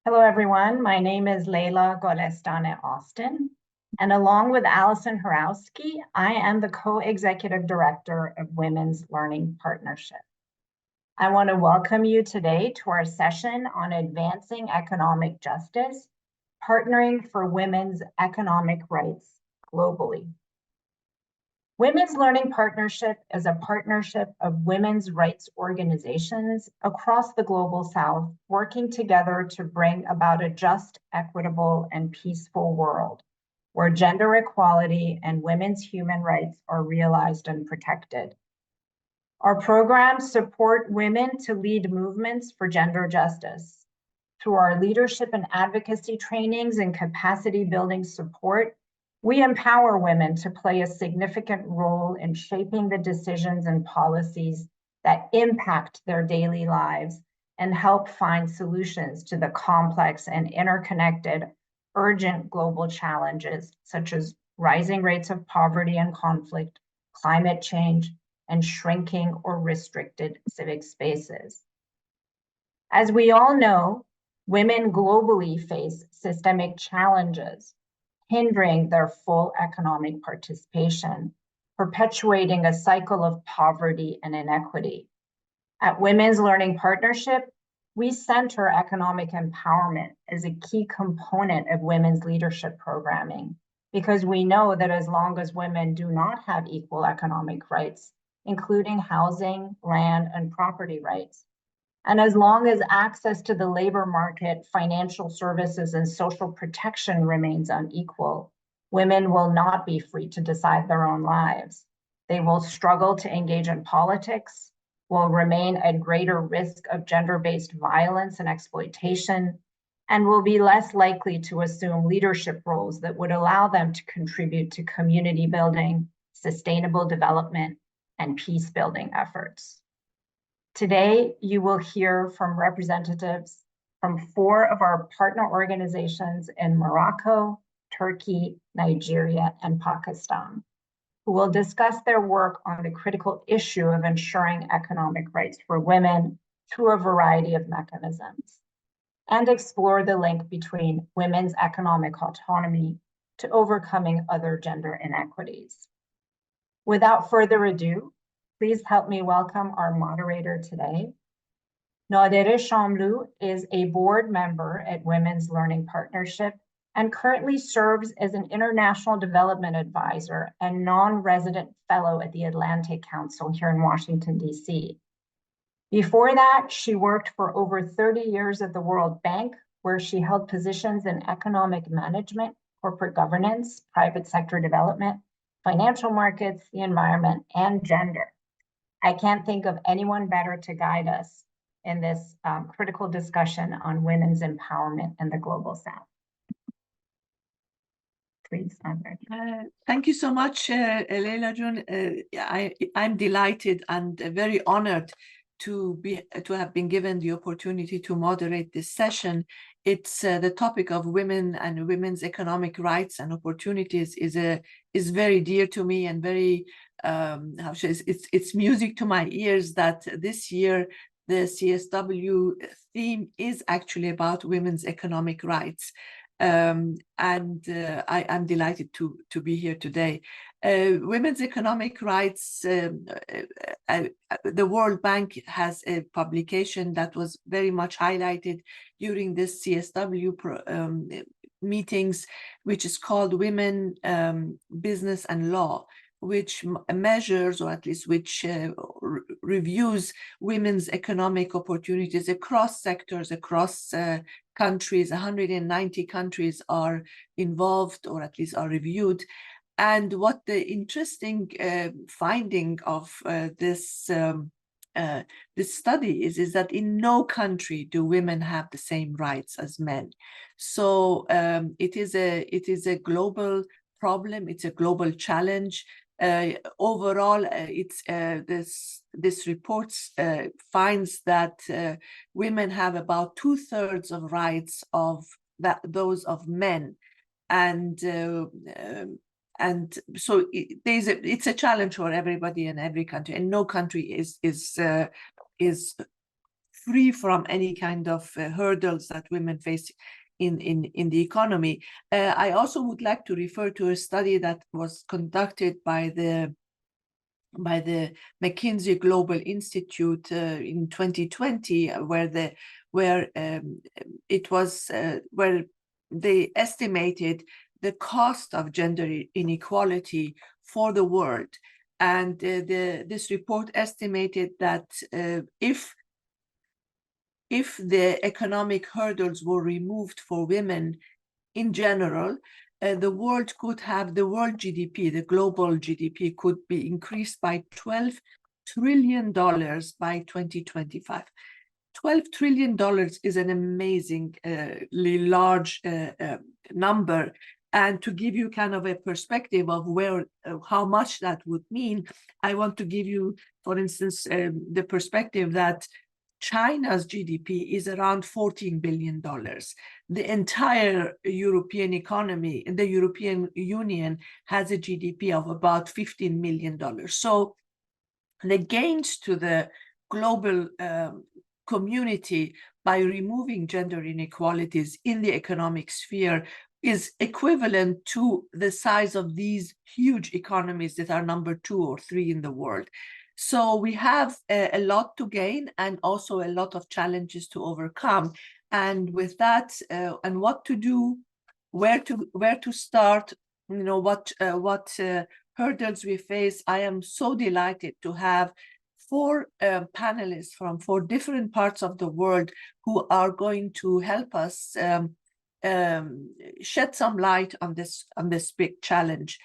Hello, everyone. My name is Leila Golestane Austin, and along with Allison Horowski, I am the co-executive director of Women's Learning Partnership. I want to welcome you today to our session on advancing economic justice, partnering for women's economic rights globally. Women's Learning Partnership is a partnership of women's rights organizations across the Global South working together to bring about a just, equitable, and peaceful world where gender equality and women's human rights are realized and protected. Our programs support women to lead movements for gender justice. Through our leadership and advocacy trainings and capacity building support, we empower women to play a significant role in shaping the decisions and policies that impact their daily lives and help find solutions to the complex and interconnected, urgent global challenges such as rising rates of poverty and conflict, climate change, and shrinking or restricted civic spaces. As we all know, women globally face systemic challenges hindering their full economic participation, perpetuating a cycle of poverty and inequity. At Women's Learning Partnership, we center economic empowerment as a key component of women's leadership programming because we know that as long as women do not have equal economic rights, including housing, land, and property rights, and as long as access to the labor market, financial services, and social protection remains unequal, women will not be free to decide their own lives. They will struggle to engage in politics, will remain at greater risk of gender-based violence and exploitation, and will be less likely to assume leadership roles that would allow them to contribute to community building, sustainable development, and peace-building efforts. Today, you will hear from representatives from 4 of our partner organizations in Morocco, Turkey, Nigeria, and Pakistan, who will discuss their work on the critical issue of ensuring economic rights for women through a variety of mechanisms, and explore the link between women's economic autonomy to overcoming other gender inequities. Without further ado, please help me welcome our moderator today. Nadere Shamlou is a board member at Women's Learning Partnership and currently serves as an international development advisor and non-resident fellow at the Atlantic Council here in Washington, D.C. Before that, she worked for over 30 years at the World Bank, where she held positions in economic management, corporate governance, private sector development, financial markets, the environment, and gender. I can't think of anyone better to guide us in this critical discussion on women's empowerment in the Global South. Please, thank you so much, Leila June. I'm delighted and very honored to have been given the opportunity to moderate this session. It's the topic of women and women's economic rights and opportunities is very dear to me and very it's music to my ears that this year the CSW theme is actually about women's economic rights. I'm delighted to be here today. Women's economic rights, the World Bank has a publication that was very much highlighted during this CSW meetings, which is called Women, Business and Law, which measures, or at least which reviews women's economic opportunities across sectors, across countries. 190 countries are involved, or at least are reviewed. And what the interesting finding of this study is that in no country do women have the same rights as men. So it is a global problem. It's a global challenge. Overall, this report finds that women have about 2/3 of rights of those of men, and so it's a challenge for everybody in every country, and no country is free from any kind of hurdles that women face in the economy. I also would like to refer to a study that was conducted by the McKinsey Global Institute in 2020, where they estimated the cost of gender inequality for the world. And this report estimated that if the economic hurdles were removed for women in general, the world GDP, the global GDP, could be increased by $12 trillion by 2025. $12 trillion is an amazingly large number. And to give you kind of a perspective of how much that would mean, I want to give you, for instance, the perspective that China's GDP is around $14 billion. The entire European economy, the European Union, has a GDP of about $15 million. So the gains to the global community by removing gender inequalities in the economic sphere is equivalent to the size of these huge economies that are number 2 or 3 in the world. So we have a lot to gain and also a lot of challenges to overcome. And with that, and what to do, where to start, what hurdles we face, I am so delighted to have 4 panelists from 4 different parts of the world who are going to help us shed some light on this big challenge.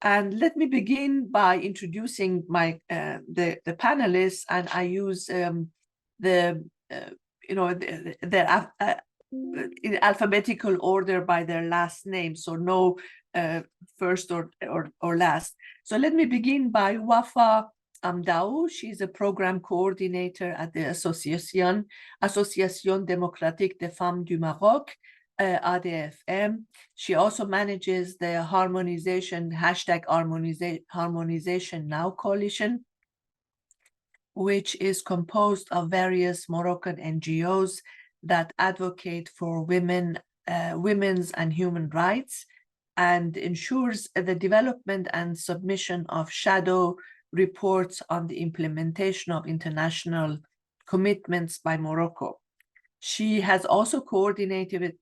And let me begin by introducing the panelists, and I use in alphabetical order by their last name, so no first or last. So let me begin by Wafa Amdao. She's a program coordinator at the Association Démocratique des Femmes du Maroc, ADFM. She also manages the Harmonization Now Coalition, which is composed of various Moroccan NGOs that advocate for women's and human rights and ensures the development and submission of shadow reports on the implementation of international commitments by Morocco. She has also coordinated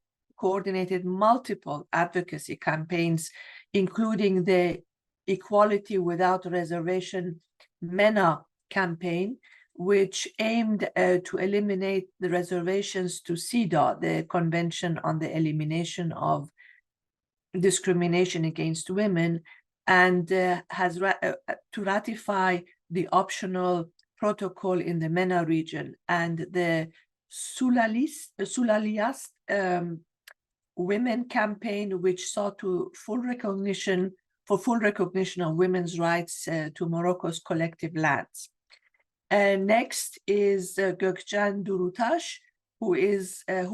multiple advocacy campaigns, including the Equality Without Reservation MENA campaign, which aimed to eliminate the reservations to CEDAW, the Convention on the Elimination of Discrimination Against Women, and has to ratify the optional protocol in the MENA region, and the Sulaliyas Women campaign, which sought full recognition of women's rights to Morocco's collective lands. Next is Gökçen Durutaş, who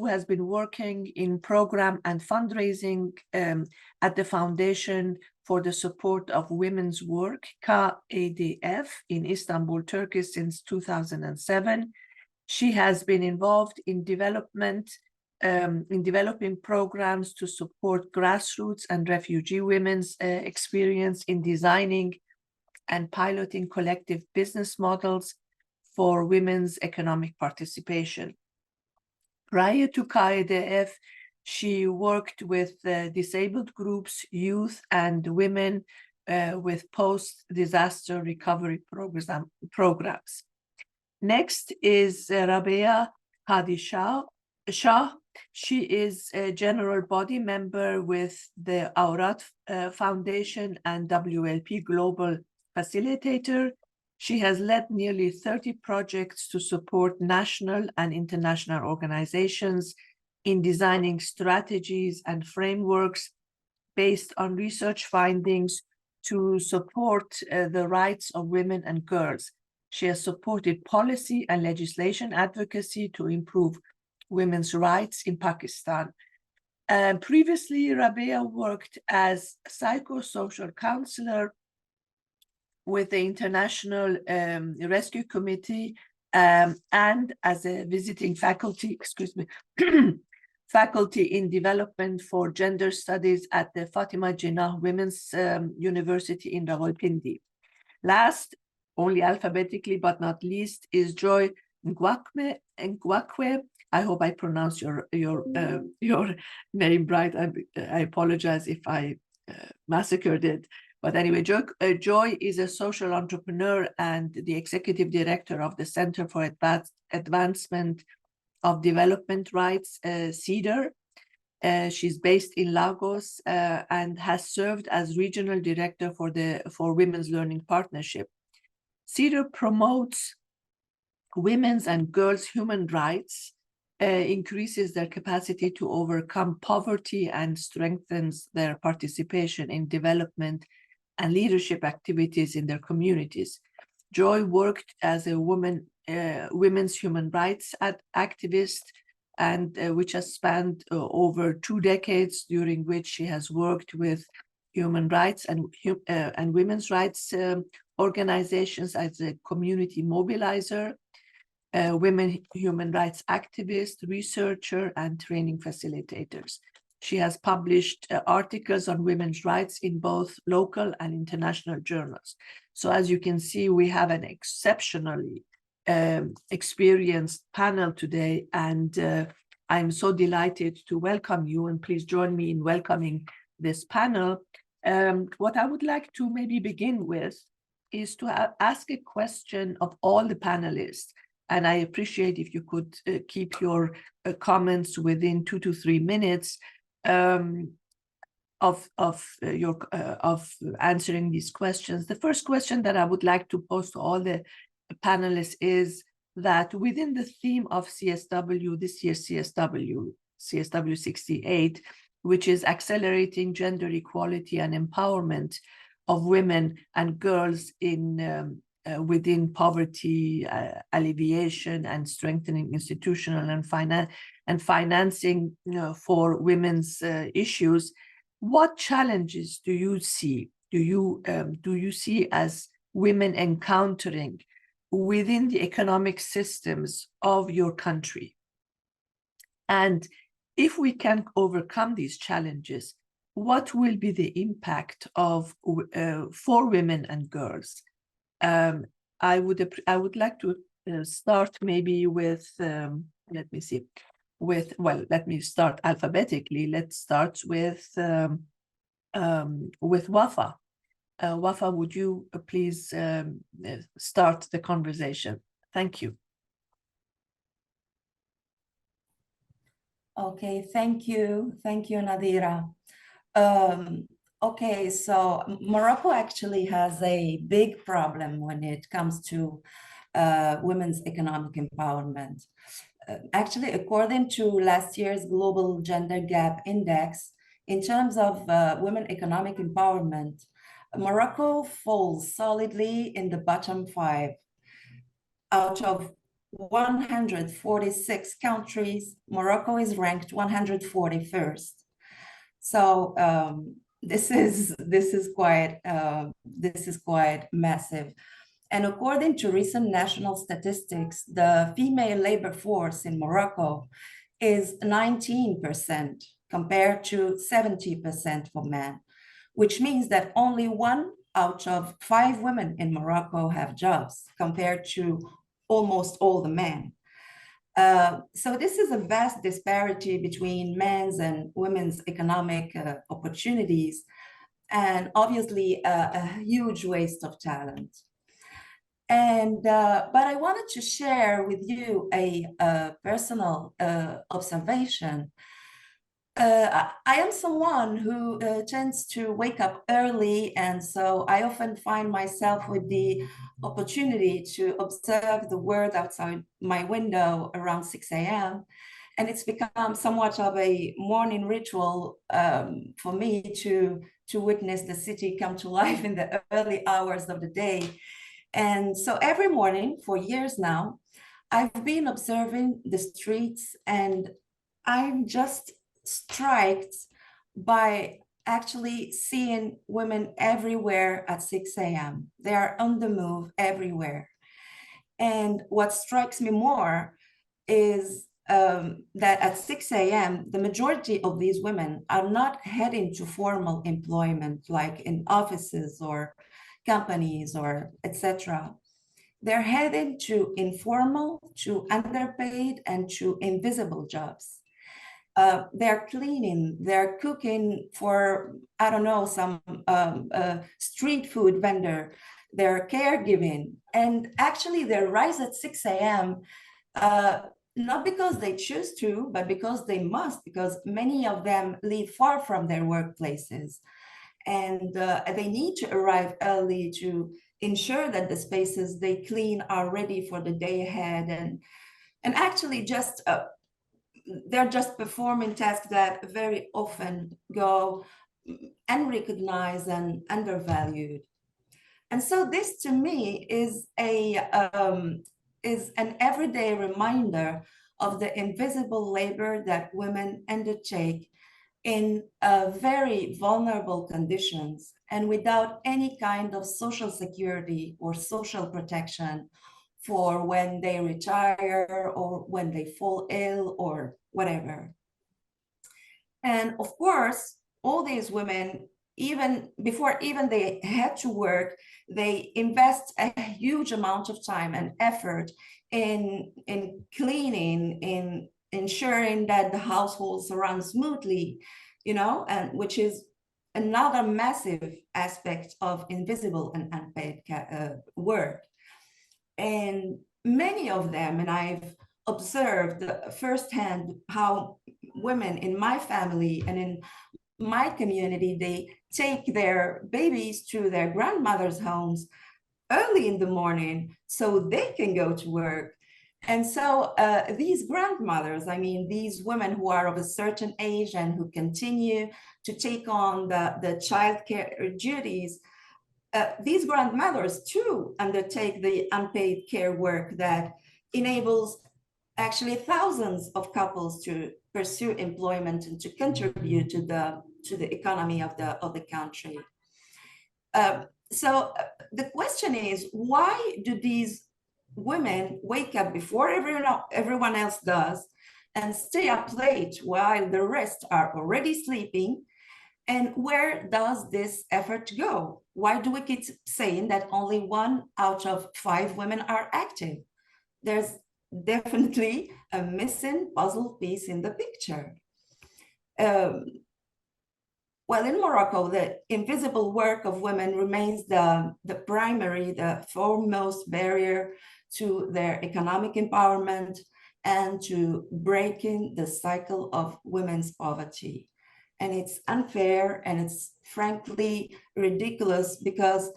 has been working in program and fundraising at the Foundation for the Support of Women's Work, KADF, in Istanbul, Turkey since 2007. She has been involved in developing programs to support grassroots and refugee women's experience in designing and piloting collective business models for women's economic participation. Prior to KADF, she worked with disabled groups, youth, and women with post-disaster recovery programs. Next is Rabea Hadi Shah. She is a general body member with the Aurat Foundation and WLP Global Facilitator. She has led nearly 30 projects to support national and international organizations in designing strategies and frameworks based on research findings to support the rights of women and girls. She has supported policy and legislation advocacy to improve women's rights in Pakistan. Previously, Rabea worked as psychosocial counselor with the International Rescue Committee and as a visiting faculty, excuse me, faculty in development for gender studies at the Fatima Jinnah Women's University in Rawalpindi. Last, only alphabetically but not least, is Joy Ngwakwe. I hope I pronounced your name right. I apologize if I massacred it. But anyway, Joy is a social entrepreneur and the executive director of the Center for Advancement of Development Rights, CEDAR. She's based in Lagos and has served as regional director for Women's Learning Partnership. CEDAR promotes women's and girls' human rights, increases their capacity to overcome poverty, and strengthens their participation in development and leadership activities in their communities. Joy worked as a women's human rights activist, and which has spanned over 2 decades, during which she has worked with human rights and women's rights organizations as a community mobilizer, women human rights activist, researcher, and training facilitators. She has published articles on women's rights in both local and international journals. So as you can see, we have an exceptionally experienced panel today, and I'm so delighted to welcome you, and please join me in welcoming this panel. What I would like to maybe begin with is to ask a question of all the panelists, and I appreciate if you could keep your comments within 2 to 3 minutes of answering these questions. The first question that I would like to pose to all the panelists is that within the theme of CSW, this year's CSW 68, which is accelerating gender equality and empowerment of women and girls in within poverty alleviation and strengthening institutional and financing for women's issues, what challenges do you see? Do you see as women encountering within the economic systems of your country? And if we can overcome these challenges, what will be the impact of for women and girls? I would like to start maybe with let me see, let me start alphabetically. Let's start with Wafa. Wafa, would you please start the conversation? Thank you. Okay, thank you, Nadira. Okay, so Morocco actually has a big problem when it comes to women's economic empowerment. Actually, according to last year's Global Gender Gap Index, in terms of women economic empowerment, Morocco falls solidly in the bottom 5. Out of 146 countries, Morocco is ranked 141st. So this is quite massive. And according to recent national statistics, the female labor force in Morocco is 19% compared to 70% for men, which means that only 1 out of 5 women in Morocco have jobs compared to almost all the men. So this is a vast disparity between men's and women's economic opportunities, and obviously a huge waste of talent. And but I wanted to share with you a personal observation. I am someone who tends to wake up early, and so I often find myself with the opportunity to observe the world outside my window around 6 a.m. And it's become somewhat of a morning ritual for me to witness the city come to life in the early hours of the day. And so every morning for years now, I've been observing the streets, and I'm just struck by actually seeing women everywhere at 6 a.m. They are on the move everywhere. And what strikes me more is that at 6 a.m., the majority of these women are not heading to formal employment, like in offices or companies or etc. They're heading to informal, to underpaid, and to invisible jobs. They're cleaning, they're cooking for, I don't know, some street food vendor, they're caregiving. And actually they rise at 6 a.m. Not because they choose to, but because they must, because many of them live far from their workplaces. And they need to arrive early to ensure that the spaces they clean are ready for the day ahead. And actually just they're just performing tasks that very often go unrecognized and undervalued. And so this to me is an everyday reminder of the invisible labor that women undertake in very vulnerable conditions and without any kind of social security or social protection for when they retire or when they fall ill or whatever. And of course, all these women, even before they head to work, they invest a huge amount of time and effort in cleaning, in ensuring that the households run smoothly, you know, and which is another massive aspect of invisible and unpaid work. And many of them, and I've observed firsthand how women in my family and in my community, they take their babies to their grandmother's homes early in the morning so they can go to work. And so these grandmothers, I mean, these women who are of a certain age and who continue to take on the childcare duties, these grandmothers too undertake the unpaid care work that enables actually thousands of couples to pursue employment and to contribute to the economy of the country. So the question is, why do these women wake up before everyone else does and stay up late while the rest are already sleeping? And where does this effort go? Why do we keep saying that only 1 out of 5 women are active? There's definitely a missing puzzle piece in the picture. Well, in Morocco, the invisible work of women remains the primary, the foremost barrier to their economic empowerment and to breaking the cycle of women's poverty. And it's unfair and it's frankly ridiculous because,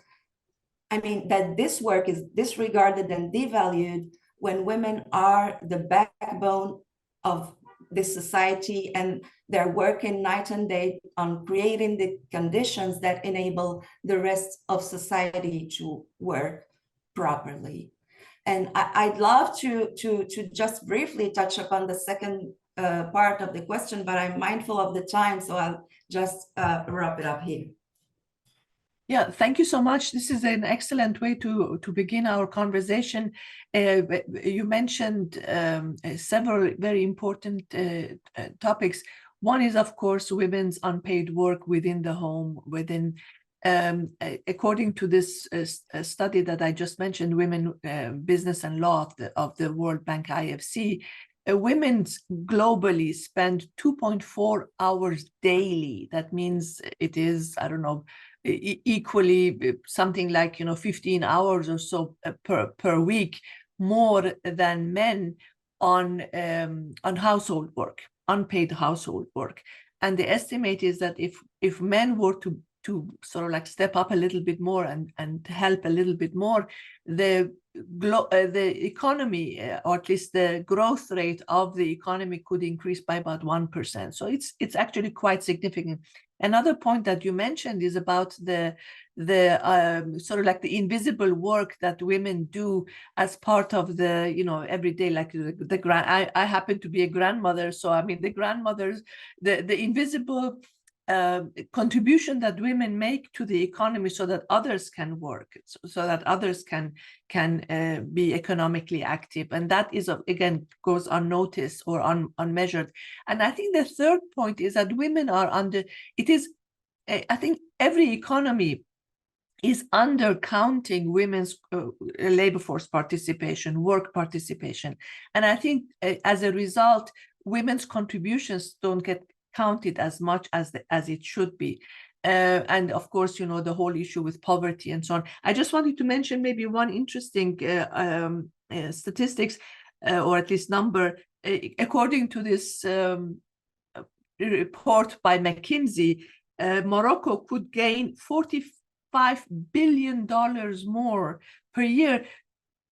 I mean, that this work is disregarded and devalued when women are the backbone of this society and they're working night and day on creating the conditions that enable the rest of society to work properly. And I'd love to just briefly touch upon the second part of the question, but I'm mindful of the time, so I'll just wrap it up here. Yeah, thank you so much. This is an excellent way to begin our conversation. You mentioned several very important topics. One is, of course, women's unpaid work within the home, within according to this study that I just mentioned, Women, Business and Law of the World Bank IFC, women globally spend 2.4 hours daily. That means it is, I don't know, equally something like 15 hours or so per week more than men on household work, unpaid household work. And the estimate is that if men were to sort of like step up a little bit more and help a little bit more, the economy, or at least the growth rate of the economy, could increase by about 1%. So it's actually quite significant. Another point that you mentioned is about the sort of like the invisible work that women do as part of the everyday, like I happen to be a grandmother, so I mean the grandmothers, the invisible contribution that women make to the economy so that others can work, so that others can be economically active. And that is, again, goes unnoticed or unmeasured. And I think the third point is that women are I think every economy is undercounting women's labor force participation, work participation. And I think as a result, women's contributions don't get counted as much as it should be. And of course, you know, the whole issue with poverty and so on. I just wanted to mention maybe one interesting statistics, or at least number. According to this report by McKinsey, Morocco could gain $45 billion more per year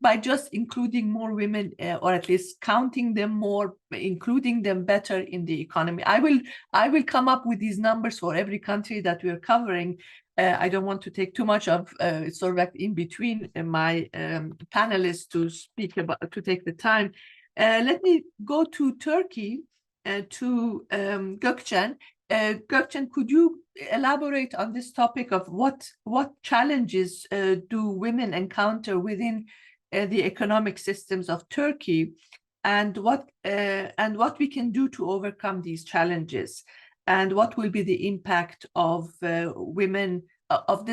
by just including more women, or at least counting them more, including them better in the economy. I will come up with these numbers for every country that we're covering. I don't want to take too much of sort of like in between my panelists to take the time. Let me go to Turkey, to Gökçen. Gökçen, could you elaborate on this topic of what challenges do women encounter within the economic systems of Turkey, and what we can do to overcome these challenges, and what will be the impact of women of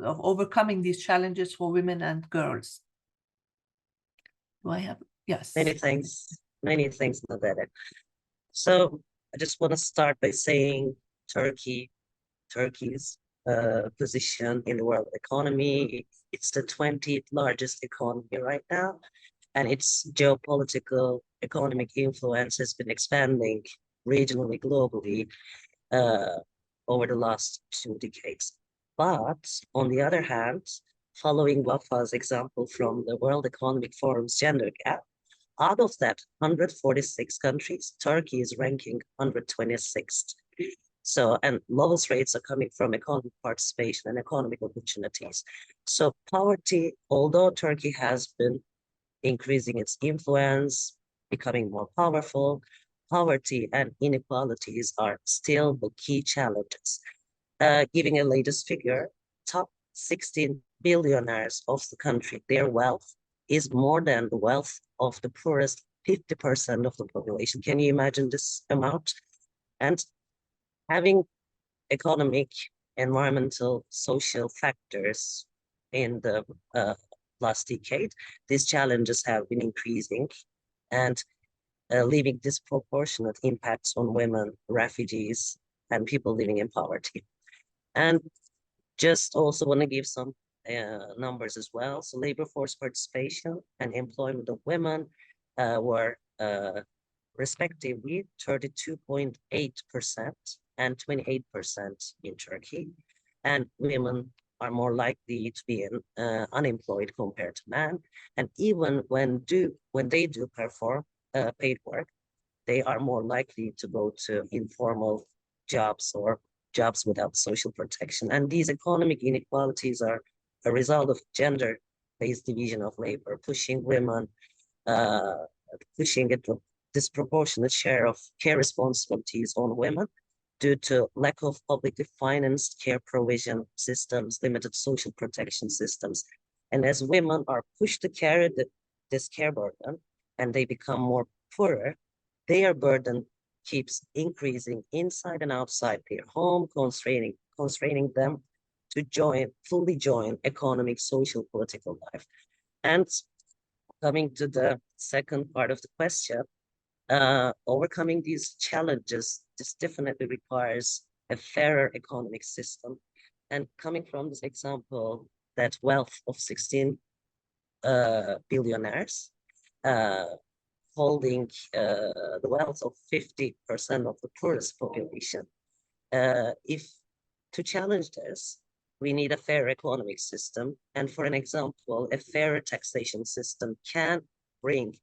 overcoming these challenges for women and girls? Do I have? Yes. Many thanks, Nabetta. So I just want to start by saying Turkey's position in the world economy. It's the 20th largest economy right now, and its geopolitical economic influence has been expanding regionally, globally, over the last 2 decades. But on the other hand, following Wafa's example from the World Economic Forum's gender gap, out of that 146 countries, Turkey is ranking 126th. So, and lowest rates are coming from economic participation and economic opportunities. So poverty, although Turkey has been increasing its influence, becoming more powerful, poverty and inequalities are still the key challenges. Giving a latest figure, top 16 billionaires of the country, their wealth is more than the wealth of the poorest 50% of the population. Can you imagine this amount? And having economic, environmental, social factors in the last decade, these challenges have been increasing and leaving disproportionate impacts on women, refugees, and people living in poverty. And just also want to give some numbers as well. So labor force participation and employment of women were respectively 32.8% and 28% in Turkey. And women are more likely to be unemployed compared to men. And even when they do perform paid work, they are more likely to go to informal jobs or jobs without social protection. And these economic inequalities are a result of gender-based division of labor, pushing women, pushing a disproportionate share of care responsibilities on women due to lack of publicly financed care provision systems, limited social protection systems. And as women are pushed to carry this care burden and they become more poorer, their burden keeps increasing inside and outside their home, constraining them to fully join economic, social, political life. And coming to the second part of the question, overcoming these challenges, this definitely requires a fairer economic system. And coming from this example, that wealth of 16 billionaires holding the wealth of 50% of the poorest population. If to challenge this, we need a fair economic system. And for an example, a fairer taxation system can bring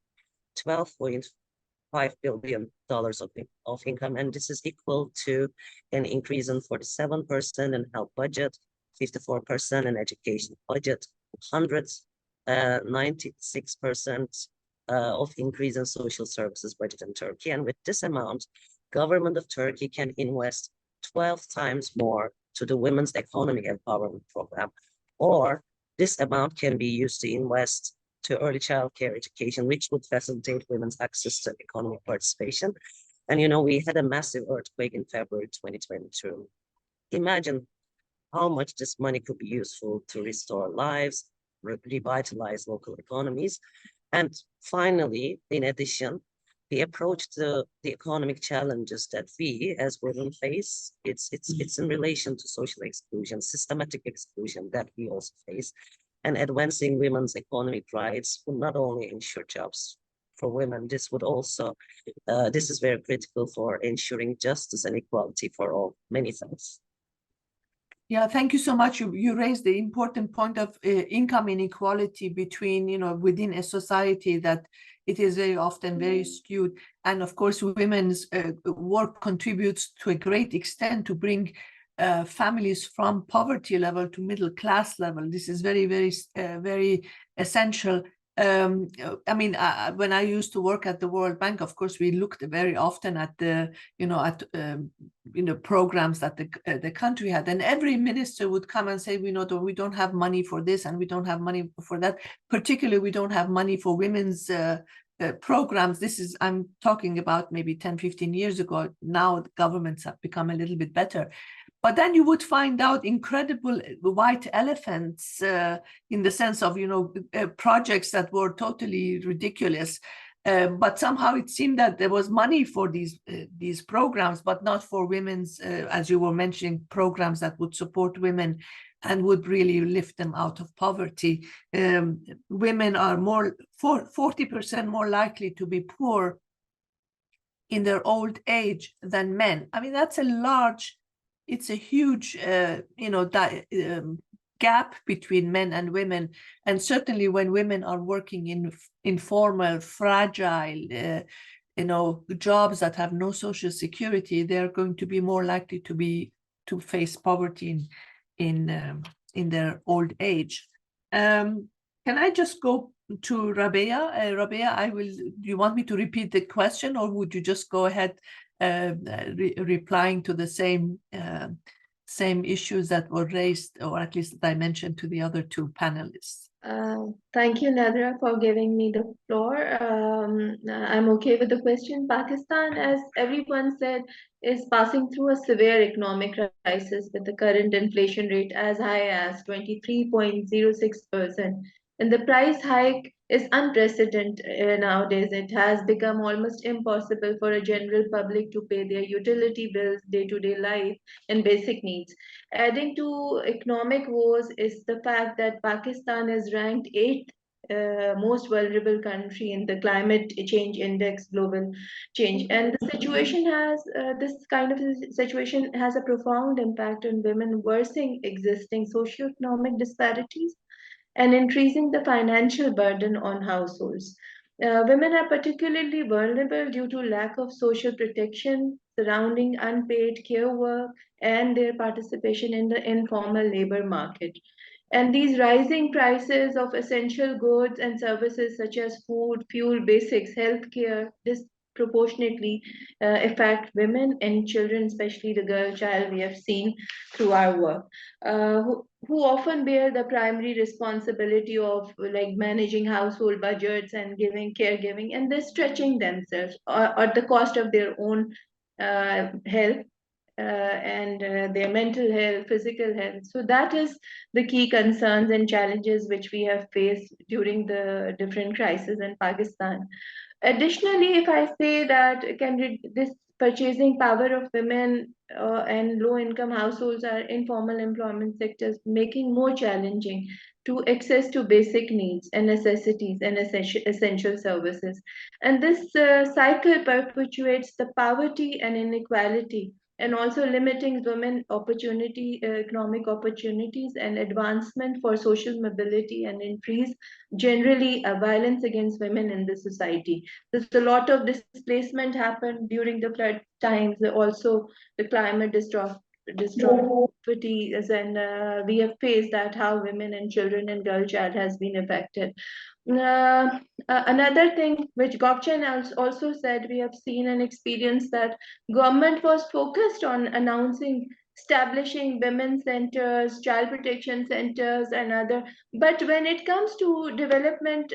$12.5 billion of income. And this is equal to an increase in 47% in health budget, 54% in education budget, 196% of increase in social services budget in Turkey. And with this amount, government of Turkey can invest 12 times more to the Women's Economic Empowerment Program, or this amount can be used to invest to early childcare education, which would facilitate women's access to economic participation. And, we had a massive earthquake in February 2022. Imagine how much this money could be useful to restore lives, revitalize local economies. And finally, in addition, the approach to the economic challenges that we as women face, it's in relation to social exclusion, systematic exclusion that we also face. And advancing women's economic rights will not only ensure jobs for women, this is very critical for ensuring justice and equality for all. Many thanks. Yeah, thank you so much. You raised the important point of income inequality between, within a society, that it is very often very skewed. And of course, women's work contributes to a great extent to bring families from poverty level to middle class level. This is very, very, very essential. When I used to work at the World Bank, of course, we looked very often at the, programs that the country had, and every minister would come and say, we don't have money for this, and we don't have money for that. Particularly, we don't have money for women's programs. I'm talking about maybe 10, 15 years ago. Now the governments have become a little bit better. But then you would find out incredible white elephants in the sense of, projects that were totally ridiculous. But somehow it seemed that there was money for these programs, but not for women's, as you were mentioning, programs that would support women and would really lift them out of poverty. Women are 40% more likely to be poor in their old age than men. I mean, it's a huge, gap between men and women. And certainly when women are working in informal, fragile, jobs that have no social security, they're going to be more likely to face poverty in their old age. Can I just go to Rabea? Rabea, do you want me to repeat the question, or would you just go ahead replying to the same issues that were raised, or at least that I mentioned to the other two panelists? Thank you, Nadra, for giving me the floor. I'm okay with the question. Pakistan, as everyone said, is passing through a severe economic crisis with the current inflation rate as high as 23.06%. And the price hike is unprecedented nowadays. It has become almost impossible for a general public to pay their utility bills, day-to-day life, and basic needs. Adding to economic woes is the fact that Pakistan is ranked 8th most vulnerable country in the climate change index, global change. And the situation this kind of situation has a profound impact on women, worsening existing socioeconomic disparities and increasing the financial burden on households. Women are particularly vulnerable due to lack of social protection surrounding unpaid care work and their participation in the informal labor market. And these rising prices of essential goods and services such as food, fuel, basics, healthcare, disproportionately affect women and children, especially the girl child we have seen through our work, who often bear the primary responsibility of like managing household budgets and caregiving, and they're stretching themselves at the cost of their own health and their mental health, physical health. So that is the key concerns and challenges which we have faced during the different crises in Pakistan. Additionally, if I say that this purchasing power of women and low-income households are informal employment sectors, making more challenging to access to basic needs and necessities and essential services. And this cycle perpetuates the poverty and inequality, and also limiting women economic opportunities and advancement for social mobility, and increase generally violence against women in the society. There's a lot of displacement happened during the flood times, also the climate dystrophy, and we have faced that how women and children and girl child has been affected. Another thing which Gokchen also said, we have seen and experienced that government was focused on announcing establishing women's centers, child protection centers, and other. But when it comes to development,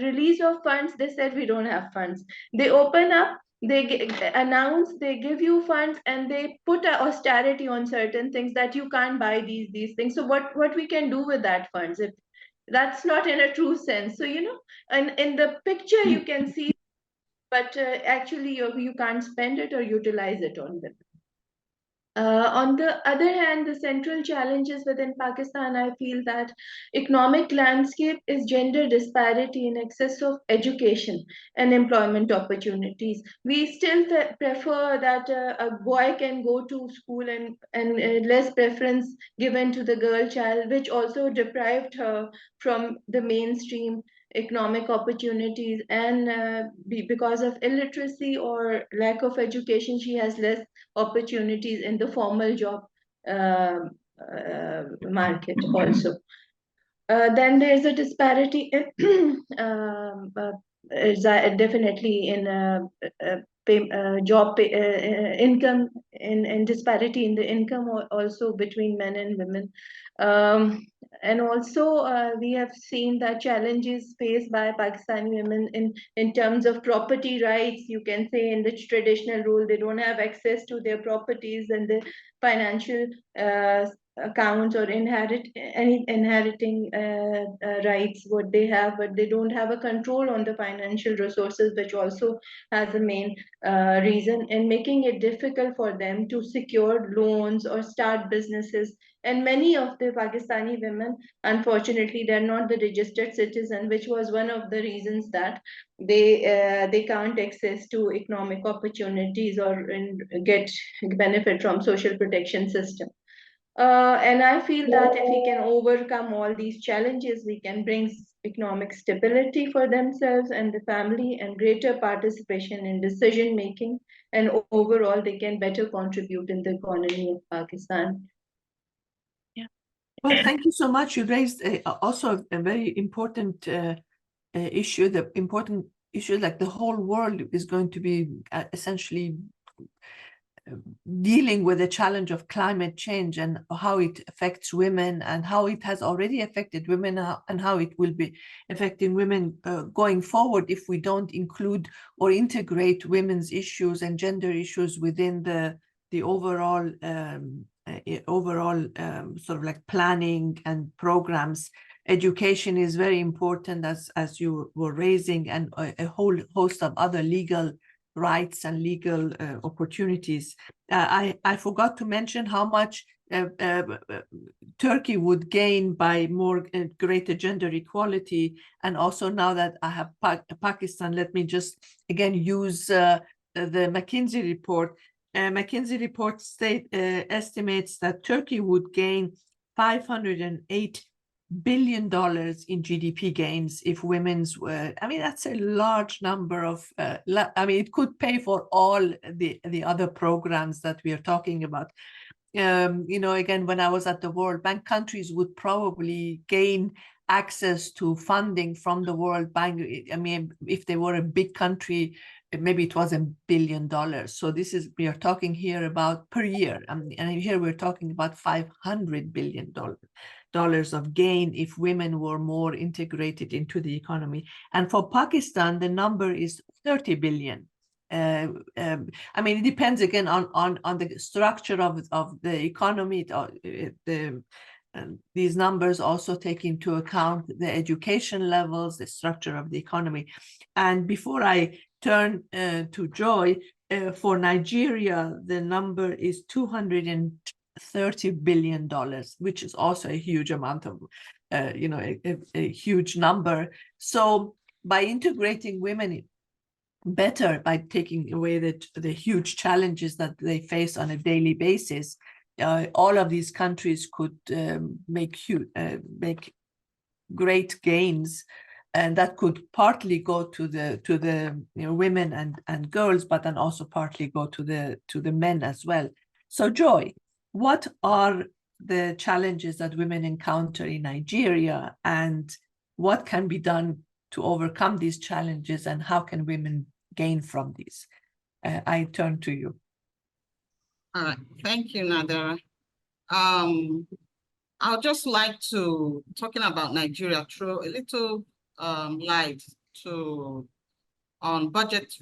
release of funds, they said we don't have funds. They open up, they announce, they give you funds, and they put a austerity on certain things that you can't buy these things. So what we can do with that funds if that's not in a true sense? So and in the picture you can see, but actually you can't spend it or utilize it on them. On the other hand, the central challenges within Pakistan, I feel that economic landscape is gender disparity in excess of education and employment opportunities. We still prefer that a boy can go to school and less preference given to the girl child, which also deprived her from the mainstream economic opportunities. And because of illiteracy or lack of education, she has less opportunities in the formal job market also. Then there's a disparity in definitely in job income, in disparity in the income also between men and women. And also we have seen that challenges faced by Pakistani women in terms of property rights. You can say in the traditional rule, they don't have access to their properties and the financial accounts or inheriting rights what they have, but they don't have a control on the financial resources, which also has a main reason in making it difficult for them to secure loans or start businesses. And many of the Pakistani women, unfortunately, they're not the registered citizen, which was one of the reasons that they can't access to economic opportunities or get benefit from social protection system. And I feel that if we can overcome all these challenges, we can bring economic stability for themselves and the family and greater participation in decision making. And overall, they can better contribute in the economy of Pakistan. Yeah. Well, thank you so much. You raised also a very important issue, the important issue, like the whole world is going to be essentially dealing with the challenge of climate change and how it affects women and how it has already affected women and how it will be affecting women going forward if we don't include or integrate women's issues and gender issues within the overall sort of like planning and programs. Education is very important, as you were raising, and a whole host of other legal rights and legal opportunities. I forgot to mention how much Turkey would gain by more greater gender equality. And also now that I have Pakistan, let me just again use the McKinsey report. McKinsey report estimates that Turkey would gain $508 billion in GDP gains if women's were, I mean, that's a large number of, I mean, it could pay for all the other programs that we are talking about. Again, when I was at the World Bank, countries would probably gain access to funding from the World Bank. I mean, if they were a big country, maybe it was $1 billion. So we are talking here about per year. And here we're talking about $500 billion of gain if women were more integrated into the economy. And for Pakistan, the number is 30 billion. I mean, it depends again on the structure of the economy. These numbers also take into account the education levels, the structure of the economy. And before I turn to Joy, for Nigeria, the number is $230 billion, which is also a huge amount of, a huge number. So by integrating women better, by taking away the huge challenges that they face on a daily basis, all of these countries could make great gains, and that could partly go to the women and girls, but then also partly go to the men as well. So Joy, what are the challenges that women encounter in Nigeria, and what can be done to overcome these challenges, and how can women gain from these? I turn to you. All right, thank you, Nadara. I'd just like to, talking about Nigeria, throw a little light on budgets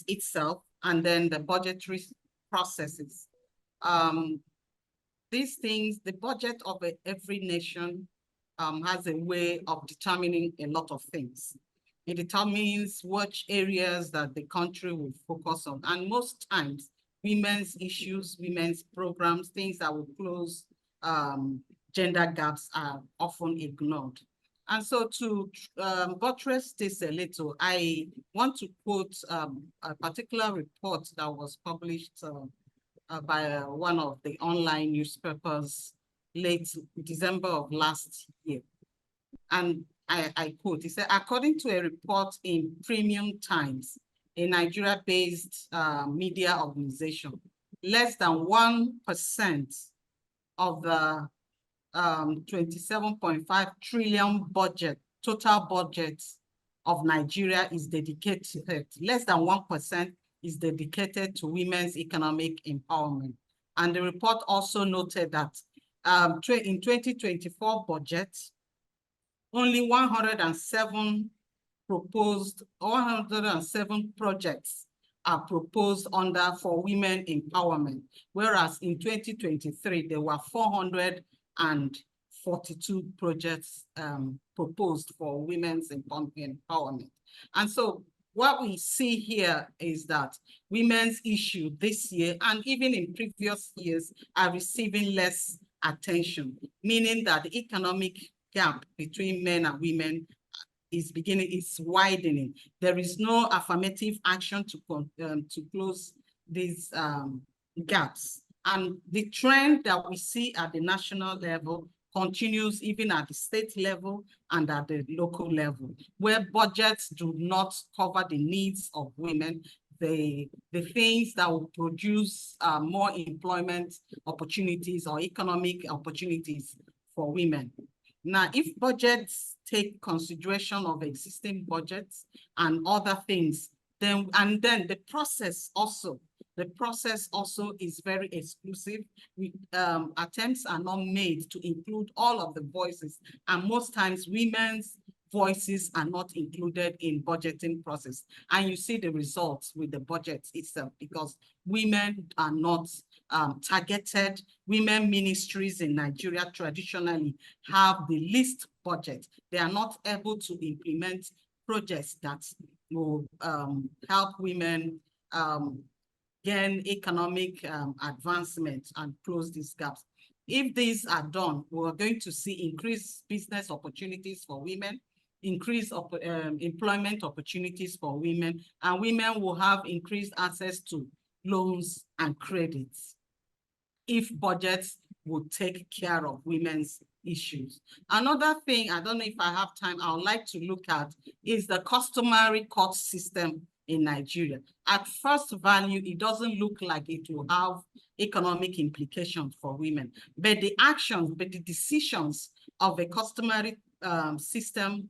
itself, and then the budgetary processes. These things, the budget of every nation has a way of determining a lot of things. It determines which areas that the country will focus on. And most times, women's issues, women's programs, things that will close gender gaps are often ignored. And so to buttress this a little, I want to quote a particular report that was published by one of the online newspapers late December of last year. And I quote, it said, according to a report in Premium Times, a Nigeria-based media organization, less than 1% of the 27.5 trillion total budget of Nigeria is dedicated, less than 1% is dedicated to women's economic empowerment. And the report also noted that in 2024 budget, only 107 projects are proposed for women empowerment, whereas in 2023, there were 442 projects proposed for women's empowerment. And so what we see here is that women's issue this year, and even in previous years, are receiving less attention, meaning that the economic gap between men and women is widening. There is no affirmative action to close these gaps. And the trend that we see at the national level continues even at the state level and at the local level, where budgets do not cover the needs of women, the things that will produce more employment opportunities or economic opportunities for women. Now, if budgets take consideration of existing budgets and other things, then the process also is very exclusive. Attempts are not made to include all of the voices, and most times women's voices are not included in budgeting process. And you see the results with the budget itself, because women are not targeted. Women ministries in Nigeria traditionally have the least budget. They are not able to implement projects that will help women gain economic advancement and close these gaps. If these are done, we're going to see increased business opportunities for women, increased employment opportunities for women, and women will have increased access to loans and credits if budgets would take care of women's issues. Another thing, I don't know if I have time, I would like to look at is the customary court system in Nigeria. At first value, it doesn't look like it will have economic implications for women, but the actions, but the decisions of a customary system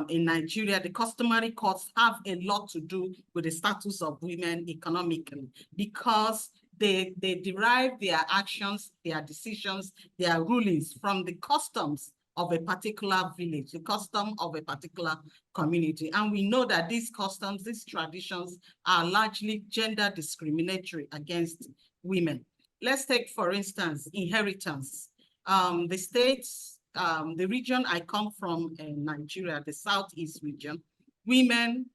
in Nigeria, the customary courts have a lot to do with the status of women economically, because they derive their actions, their decisions, their rulings from the customs of a particular village, the custom of a particular community. And we know that these customs, these traditions are largely gender discriminatory against women. Let's take, for instance, inheritance. The states, the region I come from in Nigeria, the Southeast region, women,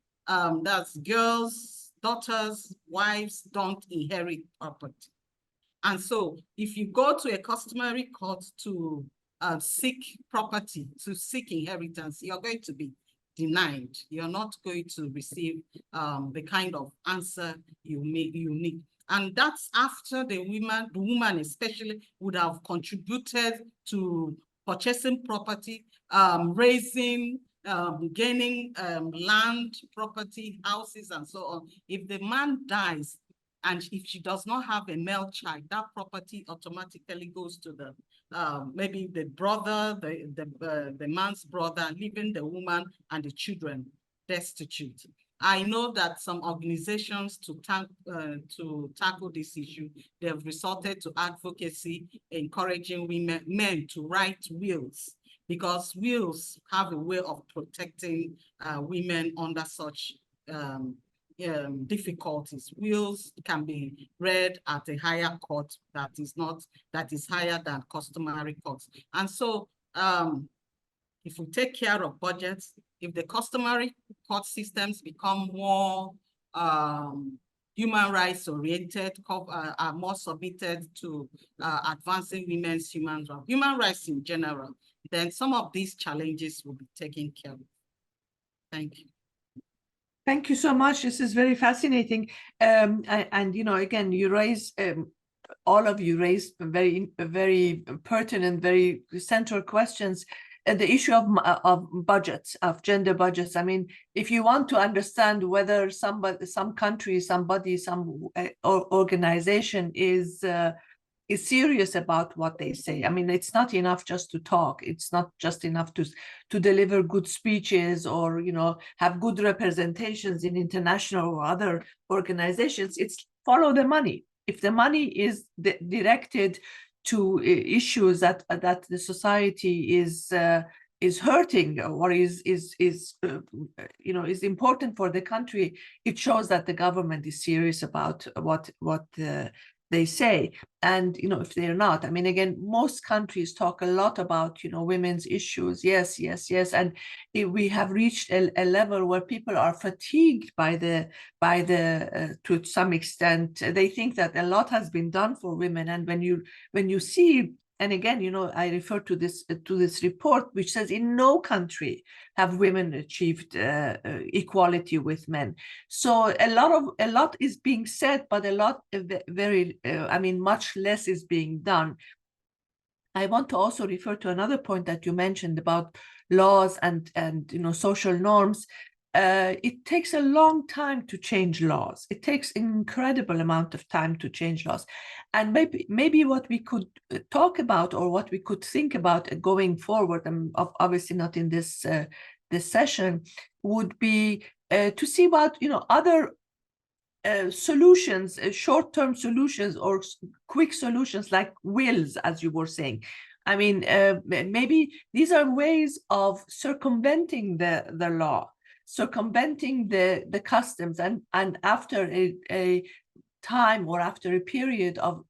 that's girls, daughters, wives don't inherit property. And so if you go to a customary court to seek property, to seek inheritance, you're going to be denied. You're not going to receive the kind of answer you need. And that's after the woman especially would have contributed to purchasing property, raising, gaining land, property, houses, and so on. If the man dies and if she does not have a male child, that property automatically goes to the maybe the brother, the man's brother, leaving the woman and the children destitute. I know that some organizations to tackle this issue, they have resorted to advocacy, encouraging men to write wills, because wills have a way of protecting women under such difficulties. Wills can be read at a higher court that is higher than customary courts. And so if we take care of budgets, if the customary court systems become more human rights oriented, are more submitted to advancing women's human rights in general, then some of these challenges will be taken care of. Thank you. Thank you so much. This is very fascinating. And you know, again, you raise, all of you raised very pertinent, very central questions. The issue of budgets, of gender budgets. I mean, if you want to understand whether somebody, some country, somebody, some organization is serious about what they say. I mean, it's not enough just to talk. It's not just enough to deliver good speeches or, you know, have good representations in international or other organizations. It's follow the money. If the money is directed to issues that the society is hurting or is you know, is important for the country, it shows that the government is serious about what they say. And you know, if they're not, I mean, again, most countries talk a lot about, you know, women's issues. Yes, and we have reached a level where people are fatigued by the to some extent. They think that a lot has been done for women, and when you see, and again, you know, I refer to this report, which says in no country have women achieved equality with men. So a lot is being said, but a lot I mean, much less is being done. I want to also refer to another point that you mentioned about laws and you know, social norms. It takes a long time to change laws. It takes an incredible amount of time to change laws. And maybe what we could talk about, or what we could think about going forward, and obviously not in this session, would be to see what, you know, other solutions, short-term solutions or quick solutions like wills, as you were saying. I mean, maybe these are ways of circumventing the law, circumventing the customs, and after a time or after a period of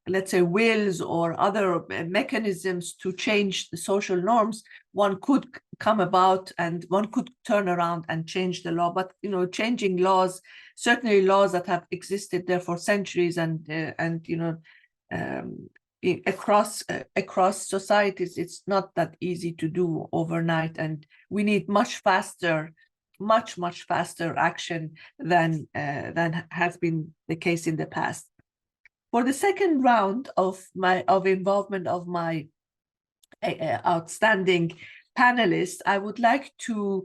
let's say wills or other mechanisms to change the social norms, one could come about and one could turn around and change the law. But you know, changing laws, certainly laws that have existed there for centuries and you know, across societies, it's not that easy to do overnight, and we need much faster action than has been the case in the past. For the second round of involvement of my outstanding panelists, I would like to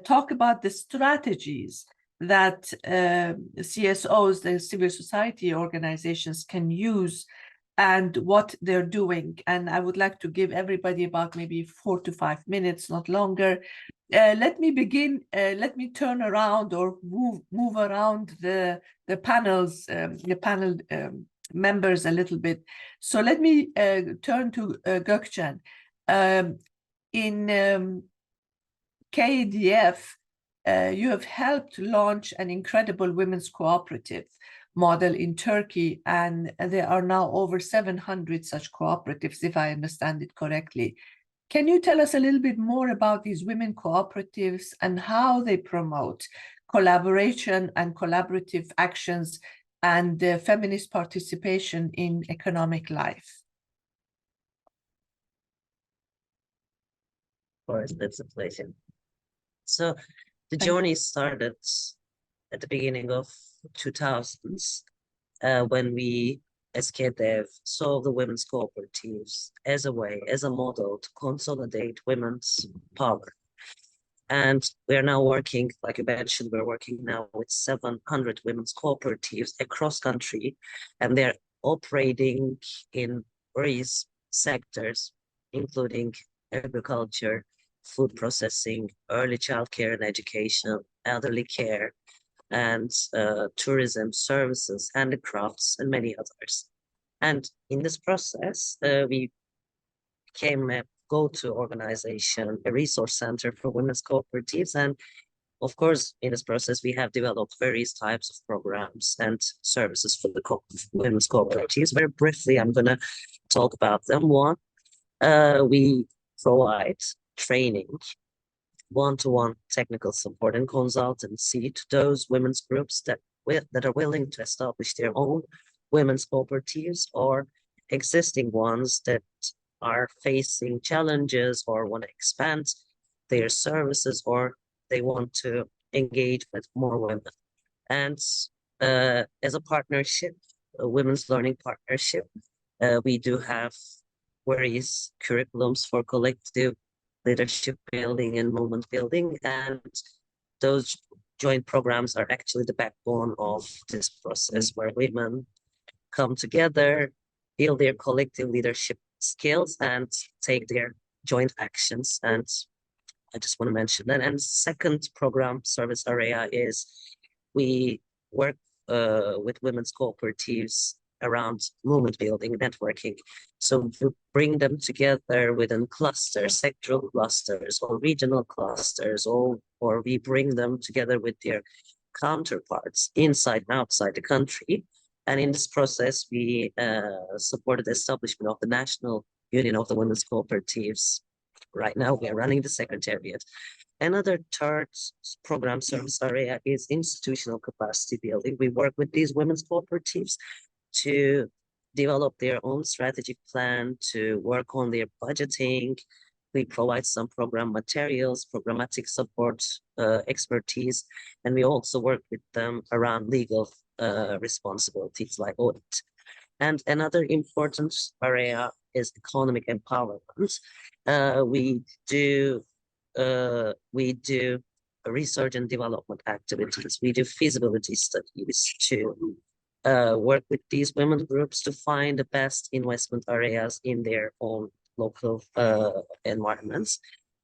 talk about the strategies that CSOs, the civil society organizations, can use and what they're doing. And I would like to give everybody about maybe 4 to 5 minutes, not longer. Let me begin. Let me turn around or move around the panels, the panel members a little bit. So let me turn to Gökçen. In KDF, you have helped launch an incredible women's cooperative model in Turkey, and there are now over 700 such cooperatives, if I understand it correctly. Can you tell us a little bit more about these women cooperatives and how they promote collaboration and collaborative actions and feminist participation in economic life? Of course, that's a pleasure. So the journey started at the beginning of 2000s when we, as KDF, saw the women's cooperatives as a way, as a model to consolidate women's power. And we're now working, like you mentioned, we're working now with 700 women's cooperatives across country, and they're operating in various sectors, including agriculture, food processing, early childcare and education, elderly care, and tourism services, handicrafts, and many others. And in this process, we became a go-to organization, a resource center for women's cooperatives. And of course, in this process, we have developed various types of programs and services for the women's cooperatives. Very briefly, I'm going to talk about them. One, we provide training, one-to-one technical support and consultancy to those women's groups that are willing to establish their own women's cooperatives, or existing ones that are facing challenges or want to expand their services, or they want to engage with more women. And as a partnership, a women's learning partnership, we do have various curriculums for collective leadership building and movement building, and those joint programs are actually the backbone of this process, where women come together, build their collective leadership skills, and take their joint actions. And I just want to mention that. And second program service area is we work with women's cooperatives around movement building, networking. So we bring them together within clusters, sectoral clusters or regional clusters, or we bring them together with their counterparts inside and outside the country. And in this process, we supported the establishment of the National Union of the Women's Cooperatives. Right now, we are running the secretariat. Another third program service area is institutional capacity building. We work with these women's cooperatives to develop their own strategic plan, to work on their budgeting. We provide some program materials, programmatic support, expertise, and we also work with them around legal responsibilities like audit. And another important area is economic empowerment. We do research and development activities. We do feasibility studies to work with these women groups to find the best investment areas in their own local environments.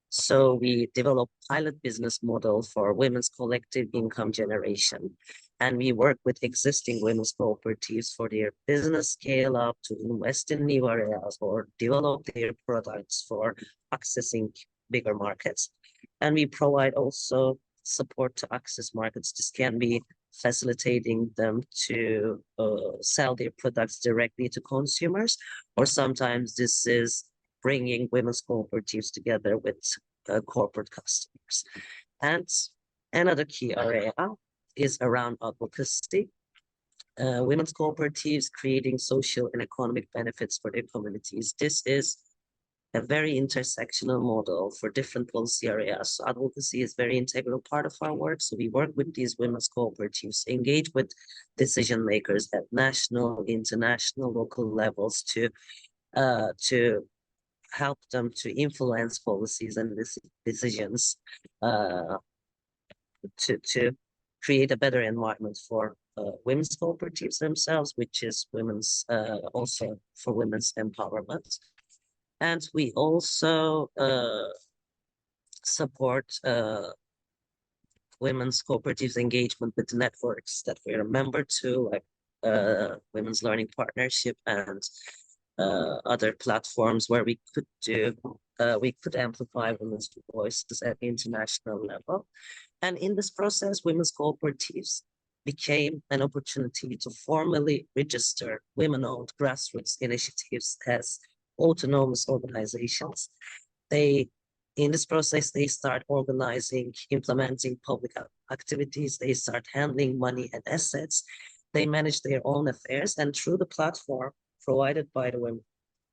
So we develop pilot business model for women's collective income generation. And we work with existing women's cooperatives for their business scale up, to invest in new areas or develop their products for accessing bigger markets. And we provide also support to access markets. This can be facilitating them to sell their products directly to consumers, or sometimes this is bringing women's cooperatives together with corporate customers. And another key area is around advocacy. Women's cooperatives creating social and economic benefits for their communities. This is a very intersectional model for different policy areas. So advocacy is a very integral part of our work. So we work with these women's cooperatives, engage with decision makers at national, international, local levels to help them to influence policies and decisions to create a better environment for women's cooperatives themselves, which is women's also for women's empowerment. And we also support women's cooperatives engagement with networks that we're a member to, like Women's Learning Partnership and other platforms where we could amplify women's voices at the international level. And in this process, women's cooperatives became an opportunity to formally register women-owned grassroots initiatives as autonomous organizations. In this process, they start organizing, implementing public activities, they start handling money and assets, they manage their own affairs, and through the platform provided by the women,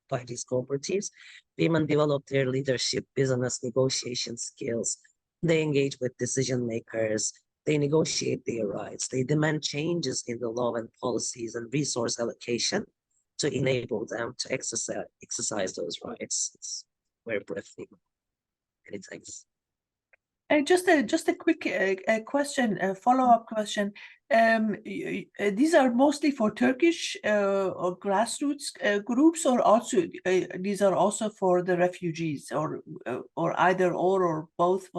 by these cooperatives, women develop their leadership, business negotiation skills, they engage with decision makers, they negotiate their rights, they demand changes in the law and policies and resource allocation to enable them to exercise those rights. It's very briefly. Many thanks. Just a quick question, a follow-up question. These are mostly for Turkish or grassroots groups, or also these are also for the refugees, or either or both.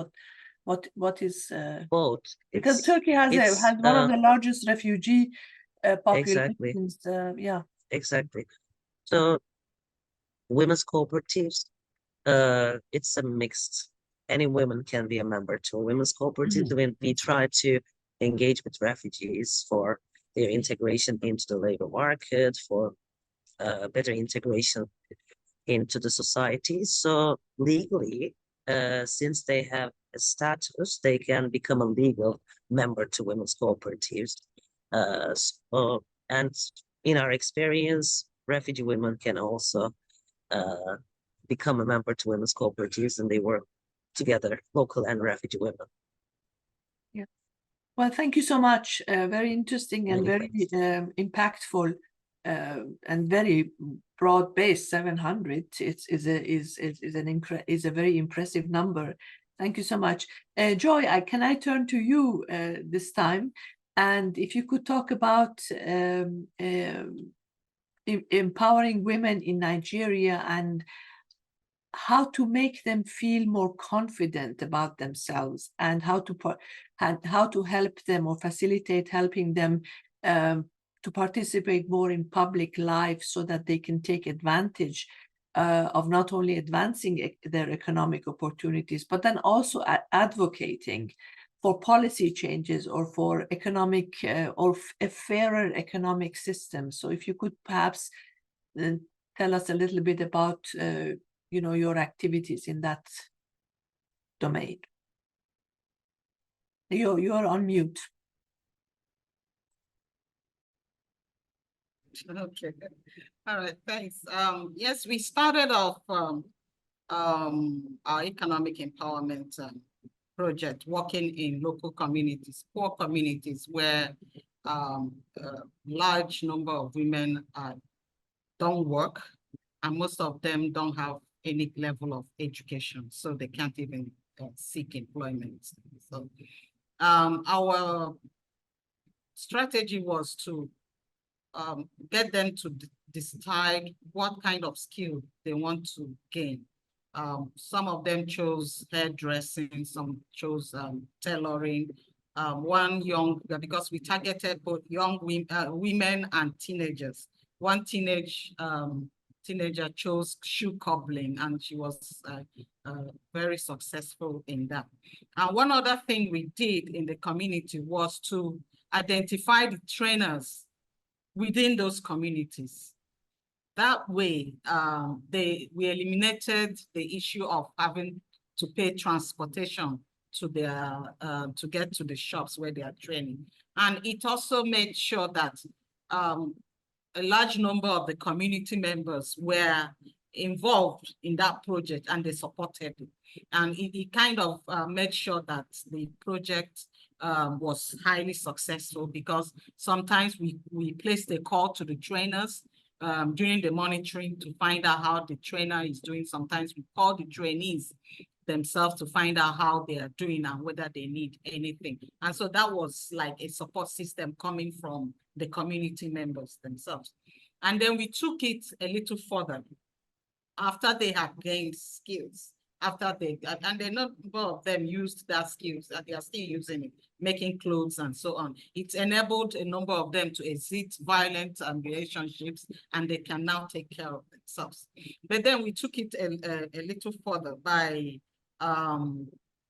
What is Both. because Turkey has one of the largest refugee Exactly. populations. Yeah. Exactly. So women's cooperatives, it's a mixed. Any women can be a member to a women's cooperative. When we try to engage with refugees for their integration into the labor market, for better integration into the society. So legally, since they have a status, they can become a legal member to women's cooperatives. And in our experience, refugee women can also become a member to women's cooperatives, and they work together, local and refugee women. Yeah. Well, thank you so much. Very interesting and very impactful and very broad-based. 700 is a very impressive number. Thank you so much. Joy, can I turn to you this time? And if you could talk about empowering women in Nigeria and how to make them feel more confident about themselves, and how to help them or facilitate helping them to participate more in public life, so that they can take advantage of not only advancing their economic opportunities, but then also advocating for policy changes or for economic or a fairer economic system. So if you could perhaps tell us a little bit about your activities in that domain. You're on mute. Okay. All right. Thanks. Yes, we started off our economic empowerment project working in local communities, poor communities, where a large number of women don't work, and most of them don't have any level of education, so they can't even seek employment. So our strategy was to get them to decide what kind of skill they want to gain. Some of them chose hairdressing, some chose tailoring. Because we targeted both young women and teenagers. One teenager chose shoe cobbling, and she was very successful in that. And one other thing we did in the community was to identify the trainers within those communities. That way, we eliminated the issue of having to pay transportation to to get to the shops where they are training. And it also made sure that a large number of the community members were involved in that project, and they supported it. And it kind of made sure that the project was highly successful, because sometimes we placed a call to the trainers during the monitoring to find out how the trainer is doing. Sometimes we call the trainees themselves to find out how they are doing and whether they need anything. And so that was like a support system coming from the community members themselves. And then we took it a little further. After they had gained skills, and a number of them used that skills, and they are still using it, making clothes and so on. It enabled a number of them to exit violent relationships, and they can now take care of themselves. But then we took it a little further by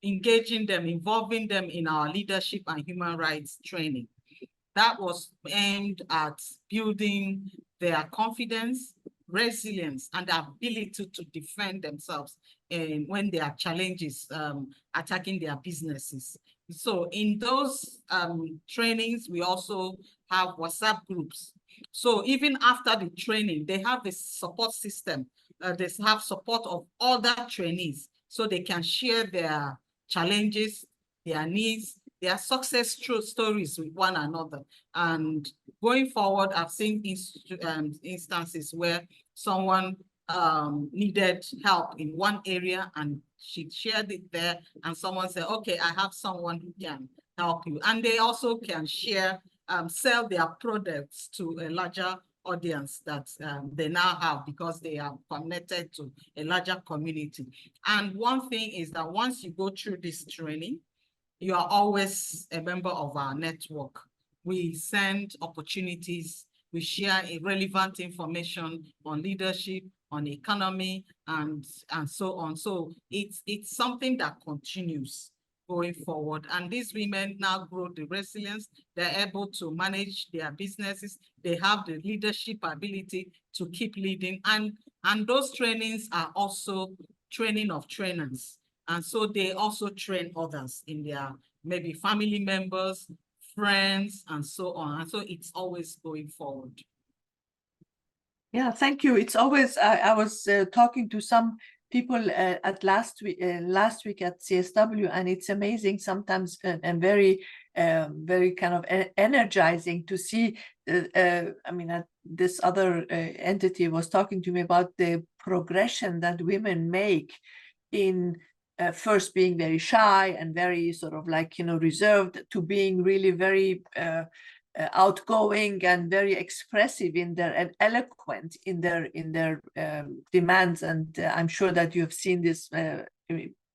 engaging them, involving them in our leadership and human rights training. That was aimed at building their confidence, resilience, and the ability to defend themselves when there are challenges attacking their businesses. So in those trainings, we also have WhatsApp groups. So even after the training, they have a support system. They have support of other trainees, so they can share their challenges, their needs, their success stories with one another. And going forward, I've seen instances where someone needed help in one area, and she shared it there, and someone said, okay, I have someone who can help you. And they also can share sell their products to a larger audience that they now have because they are connected to a larger community. And one thing is that once you go through this training, you are always a member of our network. We send opportunities, we share relevant information on leadership, on economy, and so on. So it's something that continues going forward. And these women now grow the resilience. They're able to manage their businesses. They have the leadership ability to keep leading. And those trainings are also training of trainers. And so they also train others in their maybe family members, friends, and so on. And so it's always going forward. Yeah, thank you. It's always, I was talking to some people at last week at CSW, and it's amazing sometimes and very kind of energizing to see. I mean, this other entity was talking to me about the progression that women make in first being very shy and very sort of like, you know, reserved, to being really very outgoing and very expressive in their and eloquent in their demands. And I'm sure that you have seen this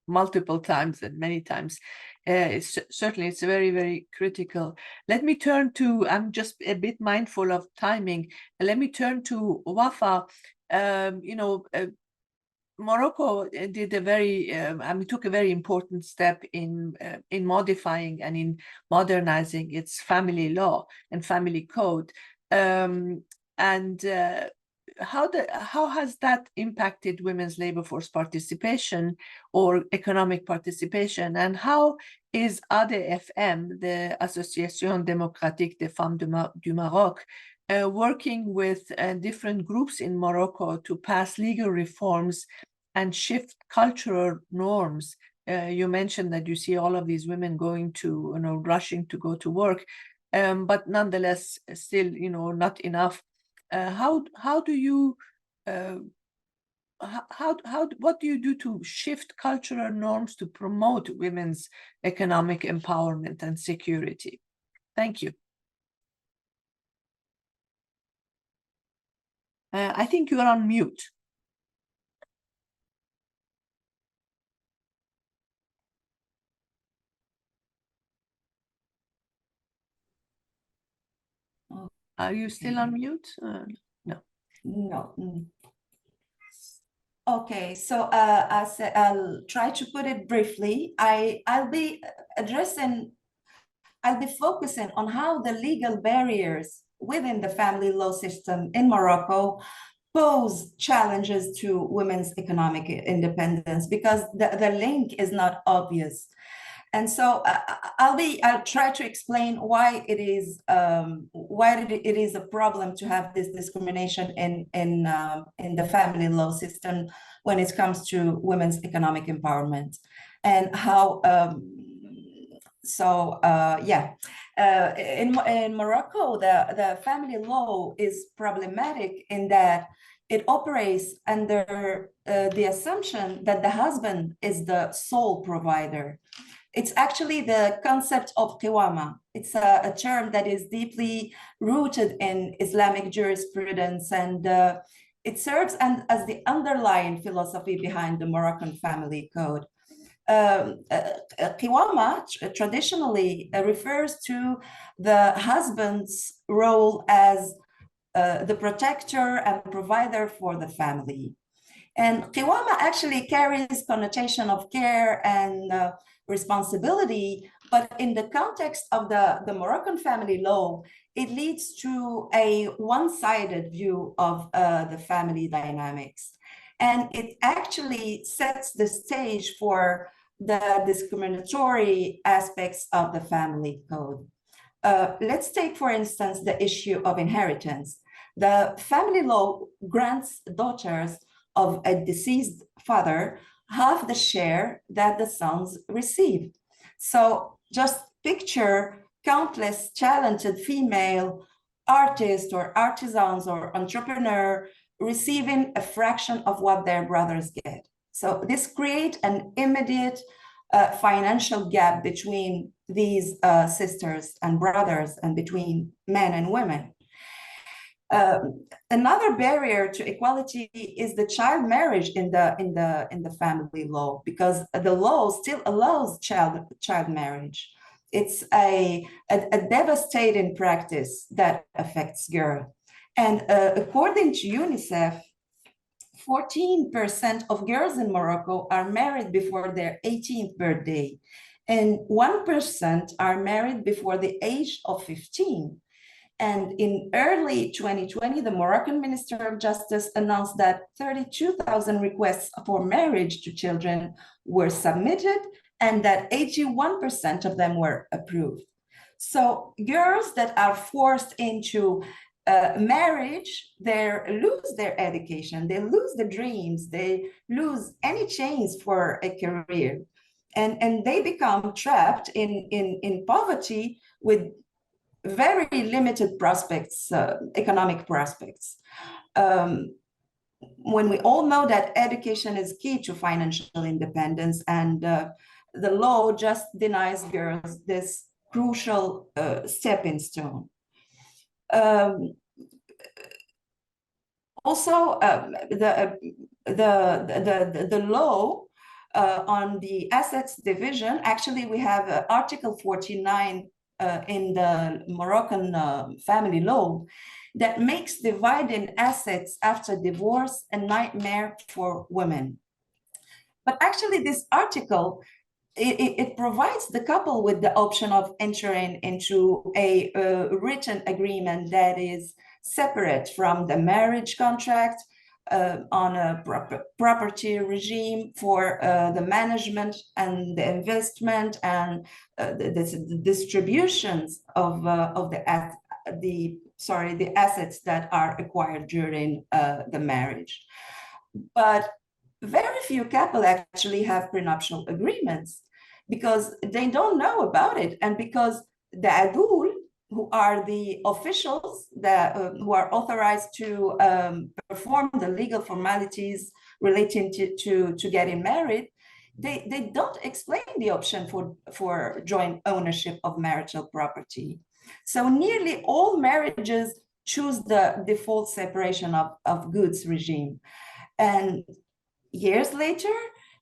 multiple times and many times. Certainly it's very, very critical. Let me turn to, I'm just a bit mindful of timing. Let me turn to Wafa. You know, Morocco did a very, took a very important step in modifying and in modernizing its family law and family code. How has that impacted women's labor force participation or economic participation? And how is ADFM, the Association Démocratique des Femmes du Maroc, working with different groups in Morocco to pass legal reforms and shift cultural norms? You mentioned that you see all of these women going to, you know, rushing to go to work, but nonetheless, still, you know, not enough. How do you, what do you do to shift cultural norms to promote women's economic empowerment and security? Thank you. I think you are on mute. Are you still on mute? No. No. Okay, so I'll try to put it briefly. I'll be focusing on how the legal barriers within the family law system in Morocco pose challenges to women's economic independence, because the link is not obvious. And so I'll try to explain why it is a problem to have this discrimination in the family law system when it comes to women's economic empowerment, and how. In Morocco, the family law is problematic in that it operates under the assumption that the husband is the sole provider. It's actually the concept of qiwama. It's a term that is deeply rooted in Islamic jurisprudence, and it serves as the underlying philosophy behind the Moroccan family code. Qiwama traditionally refers to the husband's role as the protector and provider for the family. And qiwama actually carries connotation of care and responsibility, but in the context of the Moroccan family law, it leads to a one-sided view of the family dynamics. And it actually sets the stage for the discriminatory aspects of the family code. Let's take, for instance, the issue of inheritance. The family law grants daughters of a deceased father half the share that the sons receive. So just picture countless talented female artists or artisans or entrepreneurs receiving a fraction of what their brothers get. So this creates an immediate financial gap between these sisters and brothers and between men and women. Another barrier to equality is the child marriage in the family law, because the law still allows child marriage. It's a devastating practice that affects girls. And according to UNICEF, 14% of girls in Morocco are married before their 18th birthday, and 1% are married before the age of 15. And in early 2020, the Moroccan Minister of Justice announced that 32,000 requests for marriage to children were submitted, and that 81% of them were approved. So girls that are forced into marriage, they lose their education, they lose the dreams, they lose any chance for a career, and they become trapped in poverty with very limited prospects, economic prospects. When we all know that education is key to financial independence, and the law just denies girls this crucial stepping stone. Also, the law on the assets division, actually we have Article 49 in the Moroccan family law that makes dividing assets after divorce a nightmare for women. But actually this article, it provides the couple with the option of entering into a written agreement that is separate from the marriage contract, on a property regime for the management and the investment and the distributions of the assets that are acquired during the marriage. But very few couples actually have prenuptial agreements, because they don't know about it, and because the adul, who are the officials that who are authorized to perform the legal formalities relating to getting married, they don't explain the option for joint ownership of marital property. So nearly all marriages choose the default separation of goods regime. And years later,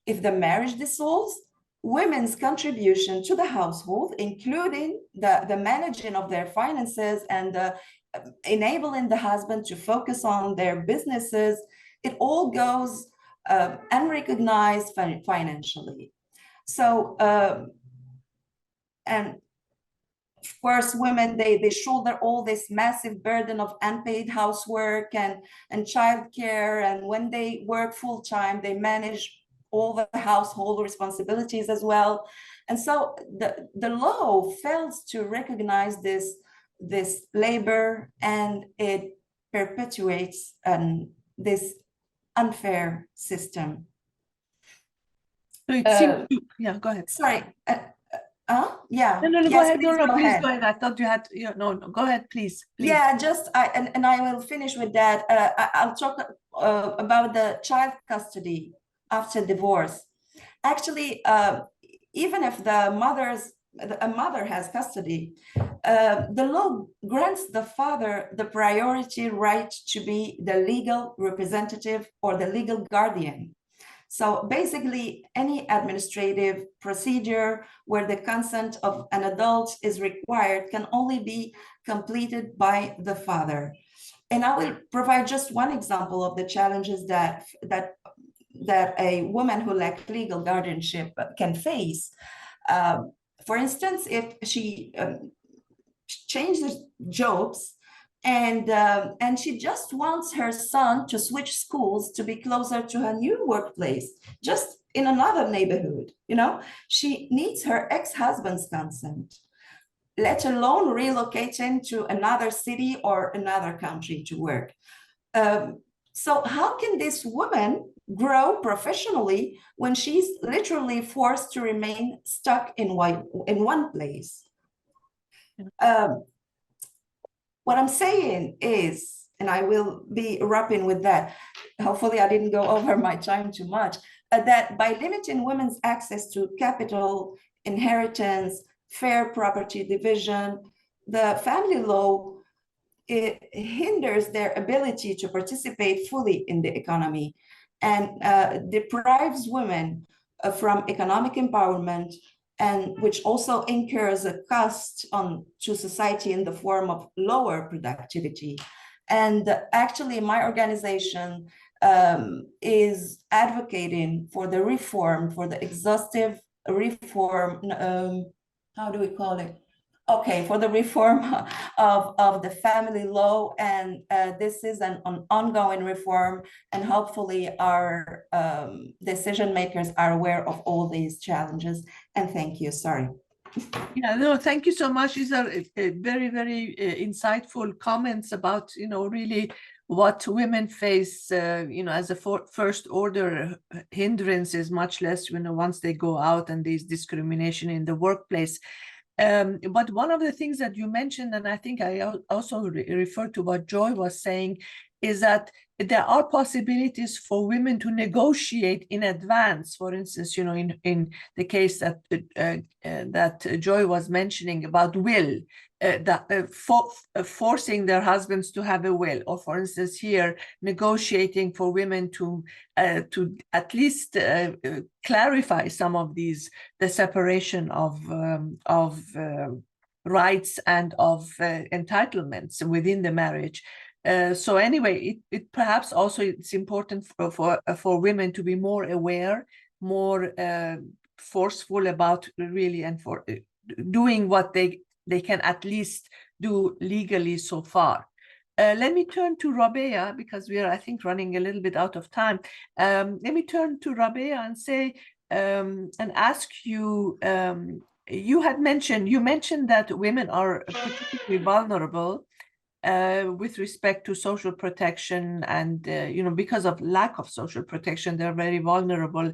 if the marriage dissolves, women's contribution to the household, including the managing of their finances and enabling the husband to focus on their businesses, it all goes unrecognized financially. So, and of course, women, they shoulder all this massive burden of unpaid housework and childcare. And when they work full time, they manage all the household responsibilities as well. And so the law fails to recognize this labor, and it perpetuates this unfair system. So it seems yeah, go ahead. Sorry. Yeah. No, yes, go ahead. please, No, please go ahead. I thought you had, no, go ahead, please. Yeah, just and I will finish with that. I'll talk about the child custody after divorce. Actually, even if a mother has custody, the law grants the father the priority right to be the legal representative or the legal guardian. So basically, any administrative procedure where the consent of an adult is required can only be completed by the father. And I will provide just one example of the challenges that a woman who lacks legal guardianship can face. For instance, if she changes jobs and she just wants her son to switch schools to be closer to her new workplace, just in another neighborhood, she needs her ex-husband's consent, let alone relocating to another city or another country to work. So how can this woman grow professionally when she's literally forced to remain stuck in one place? What I'm saying is, and I will be wrapping with that, hopefully I didn't go over my time too much. that by limiting women's access to capital, inheritance, fair property division, the family law, it hinders their ability to participate fully in the economy and deprives women from economic empowerment, and which also incurs a cost to society in the form of lower productivity. And actually, my organization is advocating for the reform, for the exhaustive reform, how do we call it? Okay, for the reform of the family law, and this is an ongoing reform, and hopefully our decision makers are aware of all these challenges. And thank you. Sorry. Yeah, no, thank you so much. These are very, very insightful comments about, really what women face, as a first order hindrances, much less, once they go out and there's discrimination in the workplace. But one of the things that you mentioned, and I think I also referred to what Joy was saying, is that there are possibilities for women to negotiate in advance. For instance, in the case that that Joy was mentioning about will, forcing their husbands to have a will, or for instance here negotiating for women to at least clarify some of these, the separation of rights and of entitlements within the marriage. So anyway, it perhaps also it's important for women to be more aware, more forceful about really, and for doing what they can at least do legally so far. Let me turn to Rabea, because we are, I think, running a little bit out of time. Let me turn to Rabea and say, and ask you, you mentioned that women are particularly vulnerable with respect to social protection, and because of lack of social protection, they're very vulnerable,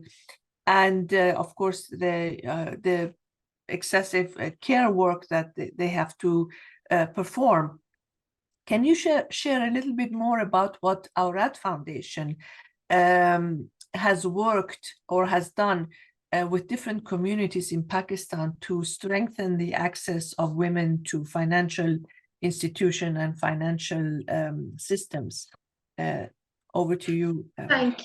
and of course the excessive care work that they have to perform. Can you share a little bit more about what Aurat Foundation has worked or has done with different communities in Pakistan to strengthen the access of women to financial institution and financial systems? Over to you. Thank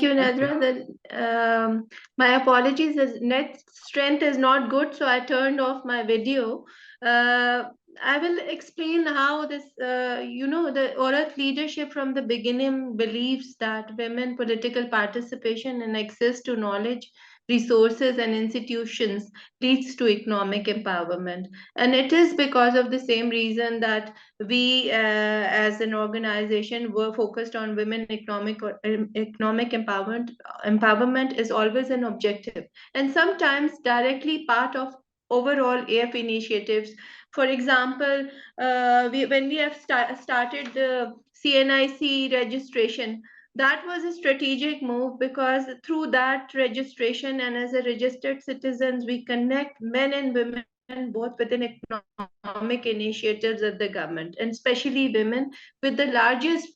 you, Nedra. My apologies, the net strength is not good, so I turned off my video. I will explain how this, the Aurat leadership from the beginning believes that women political participation and access to knowledge, resources and institutions leads to economic empowerment. And it is because of the same reason that we as an organization were focused on women economic empowerment is always an objective, and sometimes directly part of overall AF initiatives. For example, when we have started the CNIC registration, that was a strategic move, because through that registration and as a registered citizens, we connect men and women both within economic initiatives of the government, and especially women, with the largest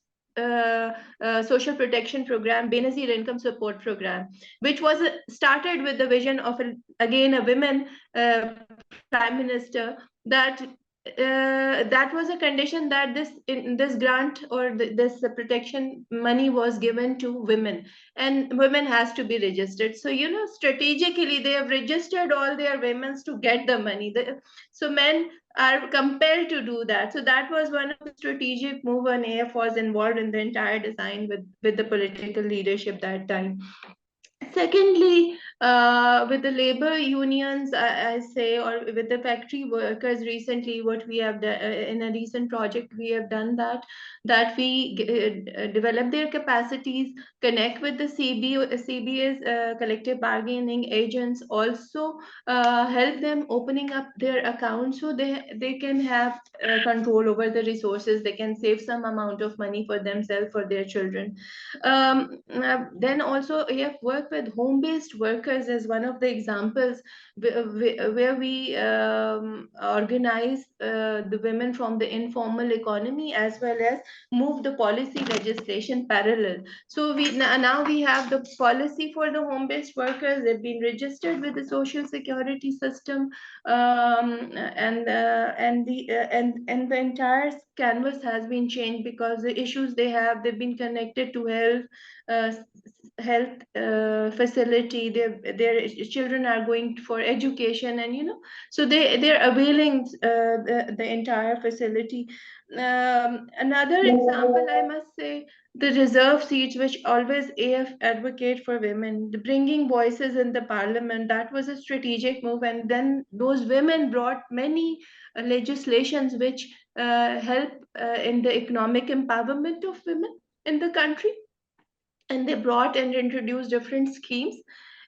social protection program, Benazir Income Support Program, which was started with the vision of again a women prime minister, that was a condition that this grant or this protection money was given to women, and women has to be registered. So strategically they have registered all their women to get the money. So men are compelled to do that. So that was one of the strategic move, and AF was involved in the entire design with the political leadership that time. Secondly, with the labor unions, I say, or with the factory workers, recently what we have done in a recent project, we have done that we develop their capacities, connect with the CBA's collective bargaining agents, also help them opening up their accounts so they can have control over the resources, they can save some amount of money for themselves, for their children. Then also we have worked with home-based workers workers is one of the examples where we organize the women from the informal economy, as well as move the policy legislation parallel. So now we have the policy for the home-based workers. They've been registered with the social security system, and the entire canvas has been changed because the issues they've been connected to health facility. Their children are going for education, and so they're availing the entire facility. Another example, I must say, the reserve seats, which always AF advocate for women, the bringing voices in the parliament, that was a strategic move. And then those women brought many legislations which help in the economic empowerment of women in the country. And they brought and introduced different schemes.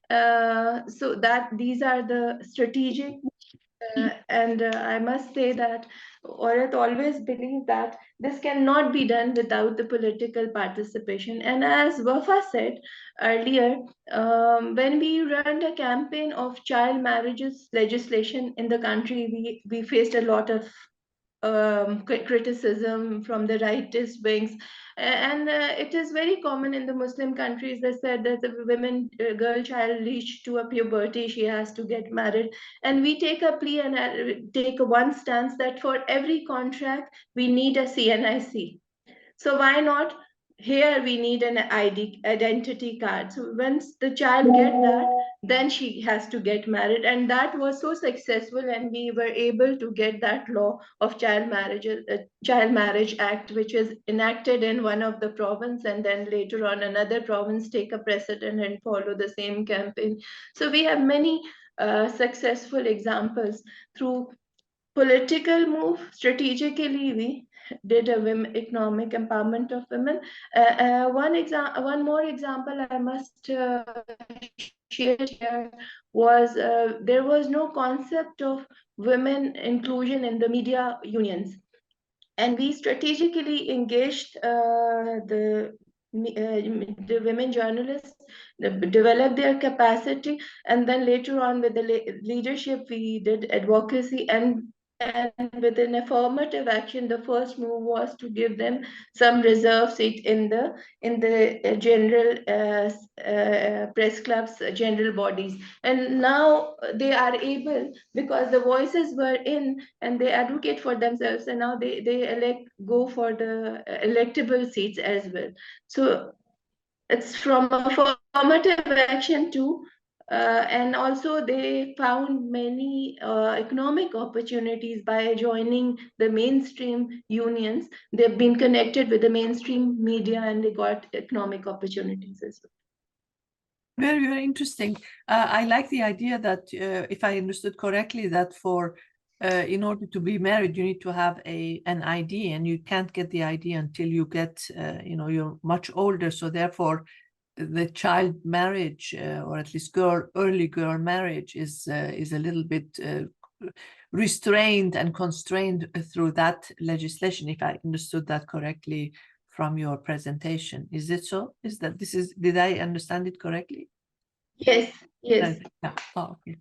So that these are the strategic, and I must say that Aurat always believed that this cannot be done without the political participation. And as Wafa said earlier, when we ran a campaign of child marriages legislation in the country, we faced a lot of criticism from the rightist wings, and it is very common in the Muslim countries. They said that the women girl child reached to a puberty, she has to get married. And we take a plea and take one stance that for every contract we need a CNIC. So why not? Here we need an identity card. So once the child get that, then she has to get married. And that was so successful, and we were able to get that law of Child Marriage Act, which is enacted in one of the province, and then later on another province take a precedent and follow the same campaign. So we have many successful examples through political move. Strategically, we did a economic empowerment of women. One more example I must share here was there was no concept of women inclusion in the media unions, and we strategically engaged the women journalists, developed their capacity, and then later on with the leadership we did advocacy, and with an affirmative action, the first move was to give them some reserve seat in the general press clubs, general bodies. And now they are able, because the voices were in and they advocate for themselves, and now they go for the electable seats as well. So it's from affirmative action too. And also they found many economic opportunities by joining the mainstream unions. They've been connected with the mainstream media, and they got economic opportunities as well. Very, very interesting. I like the idea that, if I understood correctly, that in order to be married, you need to have an ID, and you can't get the ID until you get, you're much older. So therefore, the child marriage, or at least early girl marriage, is a little bit restrained and constrained through that legislation. If I understood that correctly from your presentation, is it so? Did I understand it correctly? Yes. Yeah. Oh, okay.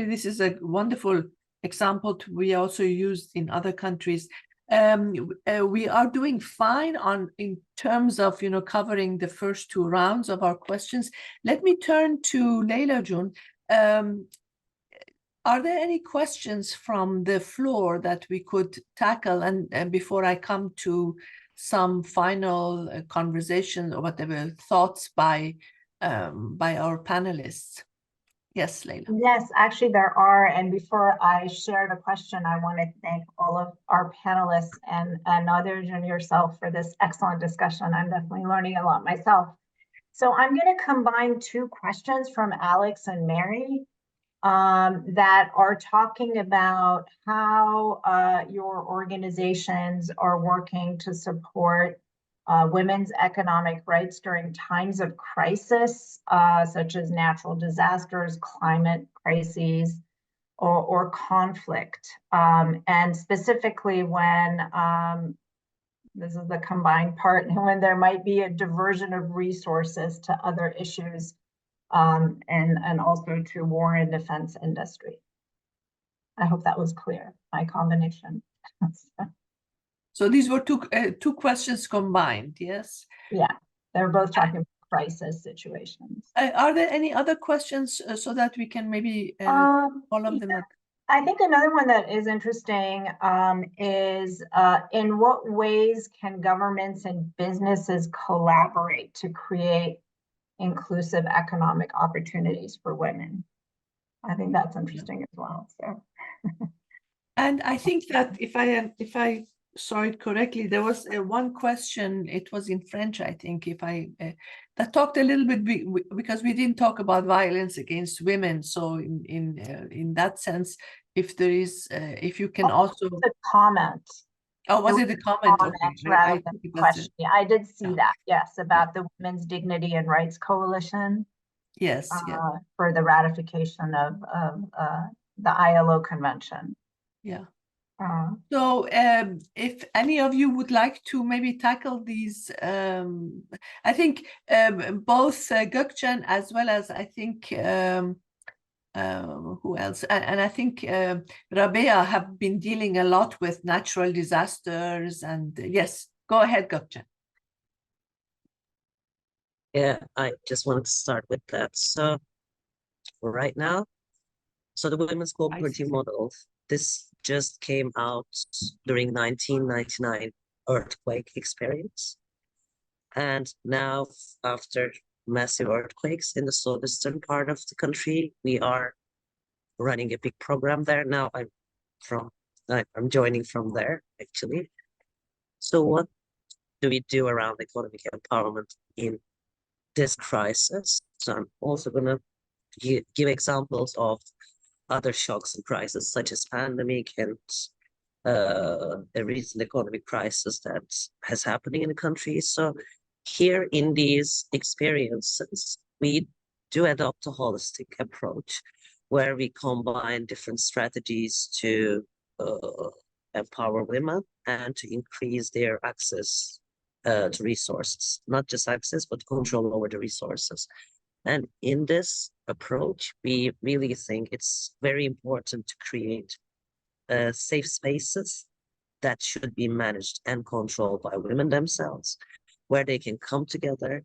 This is a wonderful example we also used in other countries. We are doing fine in terms of covering the first two rounds of our questions. Let me turn to Leila June. Are there any questions from the floor that we could tackle? And before I come to some final conversation or whatever thoughts by our panelists. Yes, Leila. Yes, actually there are. And before I share the question, I want to thank all of our panelists and others and yourself for this excellent discussion. I'm definitely learning a lot myself. So I'm going to combine two questions from Alex and Mary that are talking about how your organizations are working to support women's economic rights during times of crisis, such as natural disasters, climate crises, or conflict. And specifically when, this is the combined part, when there might be a diversion of resources to other issues and also to war and defense industry. I hope that was clear, my combination. So these were two questions combined, yes? Yeah, they're both talking about crisis situations. Are there any other questions so that we can maybe all of them? I think another one that is interesting is in what ways can governments and businesses collaborate to create inclusive economic opportunities for women? I think that's interesting as well. So, and I think that if I saw it correctly, there was one question. It was in French, I think. That talked a little bit because we didn't talk about violence against women. So in that sense, if there is, if you can also the comment. Oh, was it a comment? Okay. Rather than a question. Yeah, I did see that. Yes, about the Women's Dignity and Rights Coalition. Yes, for the ratification of the ILO convention. Yeah. So if any of you would like to maybe tackle these, I think both Gökçen as well as I think who else? And I think Rabea have been dealing a lot with natural disasters. And yes, go ahead, Gökçen. Yeah, I just wanted to start with that. So right now, so the women's cooperative model, this just came out during 1999 earthquake experience. And now after massive earthquakes in the southeastern part of the country, we are running a big program there. Now I'm joining from there actually. So what do we do around economic empowerment in this crisis? So I'm also gonna give examples of other shocks and crises such as pandemic and a recent economic crisis that has happening in the country. So here in these experiences, we do adopt a holistic approach where we combine different strategies to empower women and to increase their access to resources, not just access, but control over the resources. And in this approach, we really think it's very important to create safe spaces that should be managed and controlled by women themselves, where they can come together,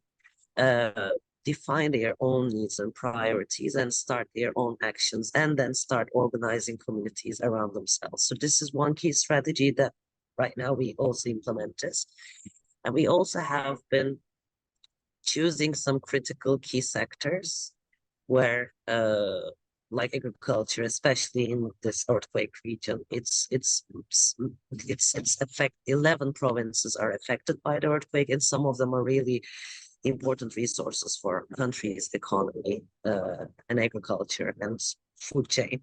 define their own needs and priorities and start their own actions and then start organizing communities around themselves. So this is one key strategy that right now we also implement this. And we also have been choosing some critical key sectors where like agriculture, especially in this earthquake region, it's 11 provinces are affected by the earthquake, and some of them are really important resources for countries' economy and agriculture and food chain.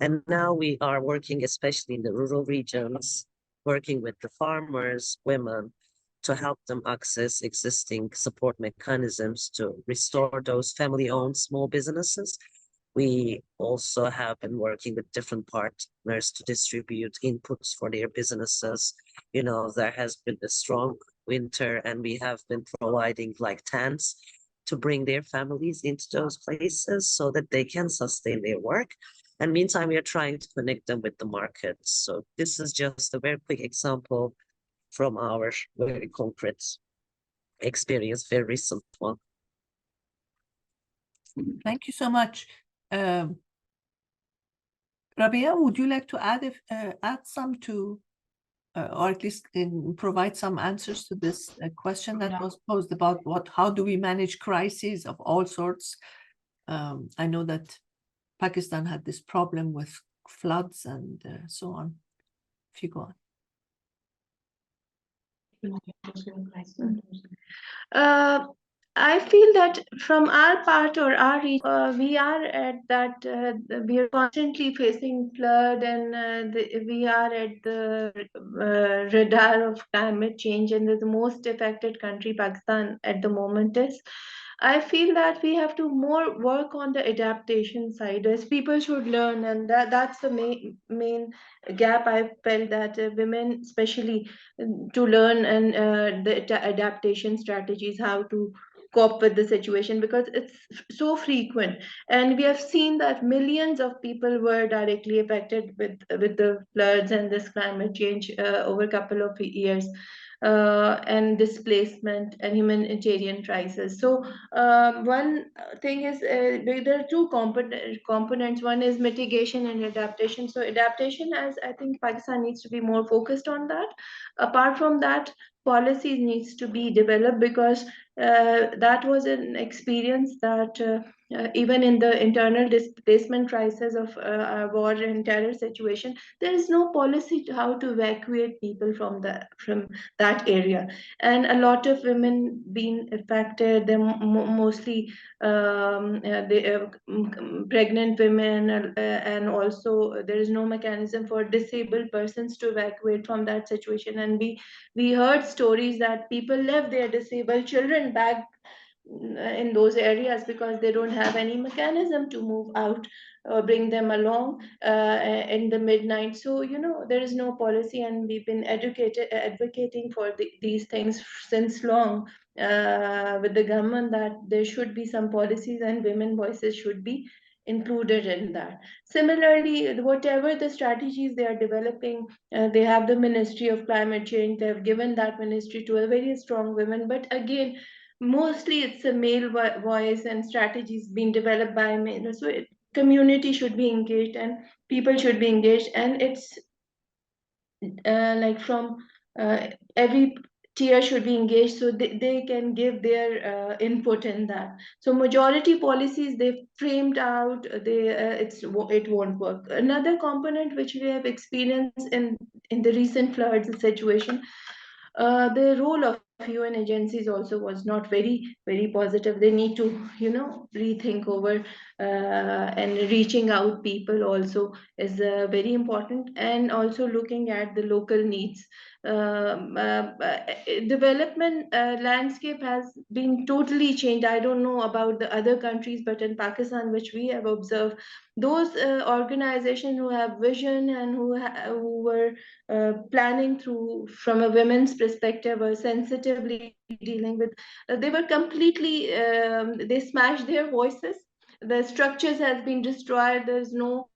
And now we are working, especially in the rural regions, working with the farmers, women, to help them access existing support mechanisms to restore those family-owned small businesses. We also have been working with different partners to distribute inputs for their businesses. You know, there has been a strong winter and we have been providing like tents to bring their families into those places so that they can sustain their work. And meantime, we are trying to connect them with the markets. So this is just a very quick example from our very concrete experience, very recent one. Thank you so much. Rabea, would you like to add some to, or at least provide some answers to this question that was posed about how do we manage crises of all sorts? I know that Pakistan had this problem with floods and so on. If you go on. I feel that from our part or our region, we are at that, we are constantly facing flood and we are at the radar of climate change, and the most affected country, Pakistan, at the moment is. I feel that we have to more work on the adaptation side, as people should learn, and that's the main gap I felt, that women especially to learn and the adaptation strategies, how to cope with the situation, because it's so frequent. And we have seen that millions of people were directly affected with the floods and this climate change over a couple of years, and displacement and humanitarian crisis. So one thing is, there are two components. One is mitigation and adaptation. So adaptation, as I think Pakistan needs to be more focused on that. Apart from that, policies needs to be developed, because that was an experience that even in the internal displacement crisis of our war and terror situation, there is no policy to how to evacuate people from that area. And a lot of women being affected, they're mostly pregnant women, and also there is no mechanism for disabled persons to evacuate from that situation. And we heard stories that people left their disabled children back in those areas because they don't have any mechanism to move out or bring them along in the midnight. So there is no policy, and we've been advocating for these things since long with the government, that there should be some policies and women voices should be included in that. Similarly, whatever the strategies they are developing, they have the Ministry of Climate Change. They have given that ministry to a very strong women, but again, mostly it's a male voice and strategies being developed by men. So community should be engaged and people should be engaged, and it's like from every tier should be engaged, so they can give their input in that. So majority policies they framed out, it won't work. Another component which we have experienced in the recent floods situation, the role of UN agencies also was not very positive. They need to rethink over, and reaching out people also is very important, and also looking at the local needs. Development landscape has been totally changed. I don't know about the other countries, but in Pakistan, which we have observed, those organizations who have vision and who were planning through from a women's perspective or sensitively dealing with, they were completely, they smashed their voices. The structures has been destroyed. There's no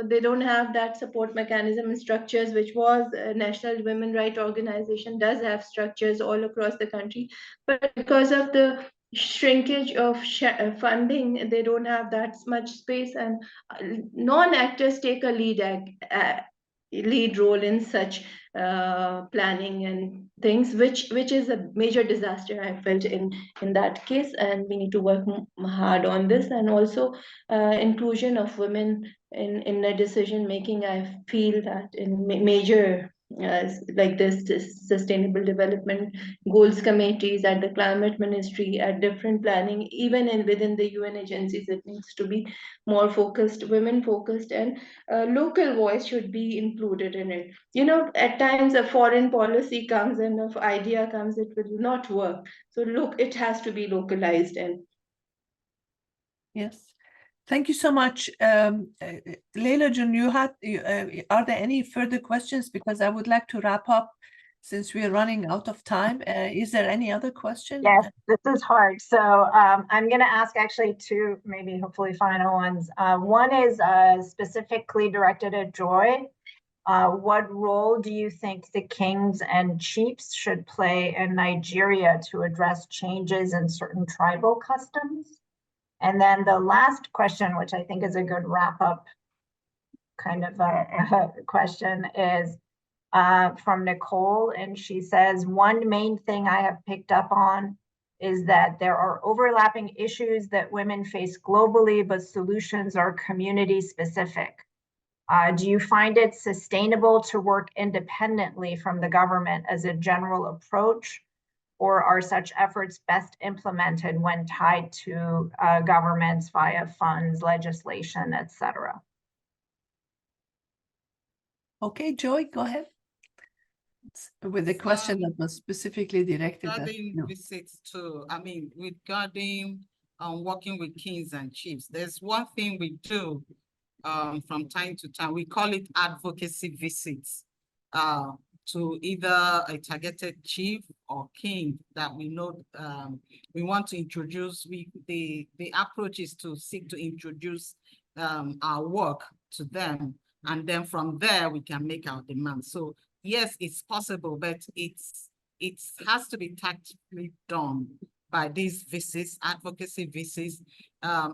they don't have that support mechanism and structures, which was National Women Rights Organization does have structures all across the country, but because of the shrinkage of funding, they don't have that much space, and non-actors take a lead role in such planning and things, which is a major disaster I felt in that case. And we need to work hard on this, and also inclusion of women in the decision making. I feel that in major like this sustainable development goals committees at the climate ministry, at different planning, even within the UN agencies, it needs to be more focused, women focused, and local voice should be included in it. At times a foreign policy comes and if idea comes, it will not work. So look, it has to be localized. And Yes. Thank you so much. Leila Jun, are there any further questions? Because I would like to wrap up since we're running out of time. Is there any other question? Yes, this is hard. So I'm going to ask actually two, maybe hopefully final ones. One is specifically directed at Joy. What role do you think the kings and chiefs should play in Nigeria to address changes in certain tribal customs? And then the last question, which I think is a good wrap up kind of a question, is from Nicole. And she says, one main thing I have picked up on is that there are overlapping issues that women face globally, but solutions are community specific. Do you find it sustainable to work independently from the government as a general approach? Or are such efforts best implemented when tied to governments via funds, legislation, etc.? Okay, Joy, go ahead. With the question that was specifically directed at you. Visits to, regarding working with kings and chiefs, there's one thing we do from time to time. We call it advocacy visits to either a targeted chief or king that we know we want to introduce. The approach is to seek to introduce our work to them, and then from there we can make our demands. So yes, it's possible, but it has to be tactfully done by these VCs, advocacy VCs,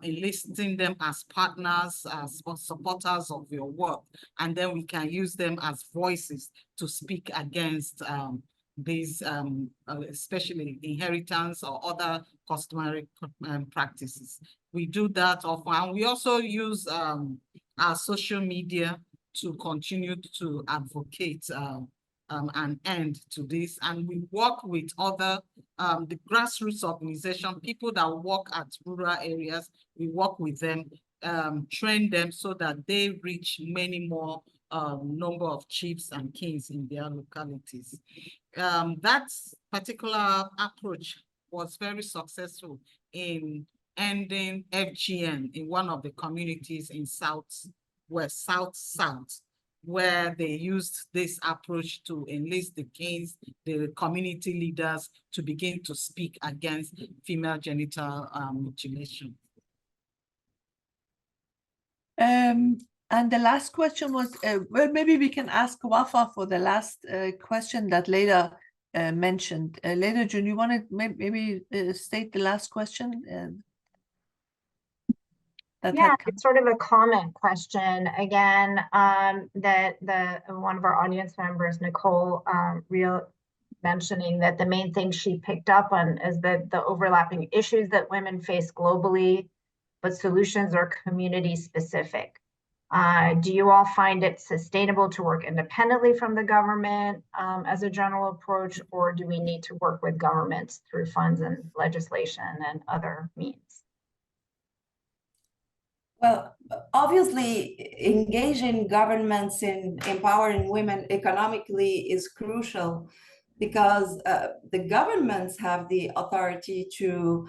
enlisting them as partners, as supporters of your work, and then we can use them as voices to speak against these, especially inheritance or other customary practices. We do that often. We also use our social media to continue to advocate an end to this, and we work with other the grassroots organization, people that work at rural areas. We work with them, train them so that they reach many more number of chiefs and kings in their localities. That particular approach was very successful in ending FGM in one of the communities in South, where they used this approach to enlist the kings, the community leaders, to begin to speak against female genital mutilation. And the last question was, well, maybe we can ask Wafa for the last question that Leila mentioned. Leila, June, you want to maybe state the last question? Yeah, it's sort of a comment question again, that one of our audience members, Nicole, mentioning that the main thing she picked up on is that the overlapping issues that women face globally, but solutions are community specific. Do you all find it sustainable to work independently from the government as a general approach, or do we need to work with governments through funds and legislation and other means? Well, obviously, engaging governments in empowering women economically is crucial, because the governments have the authority to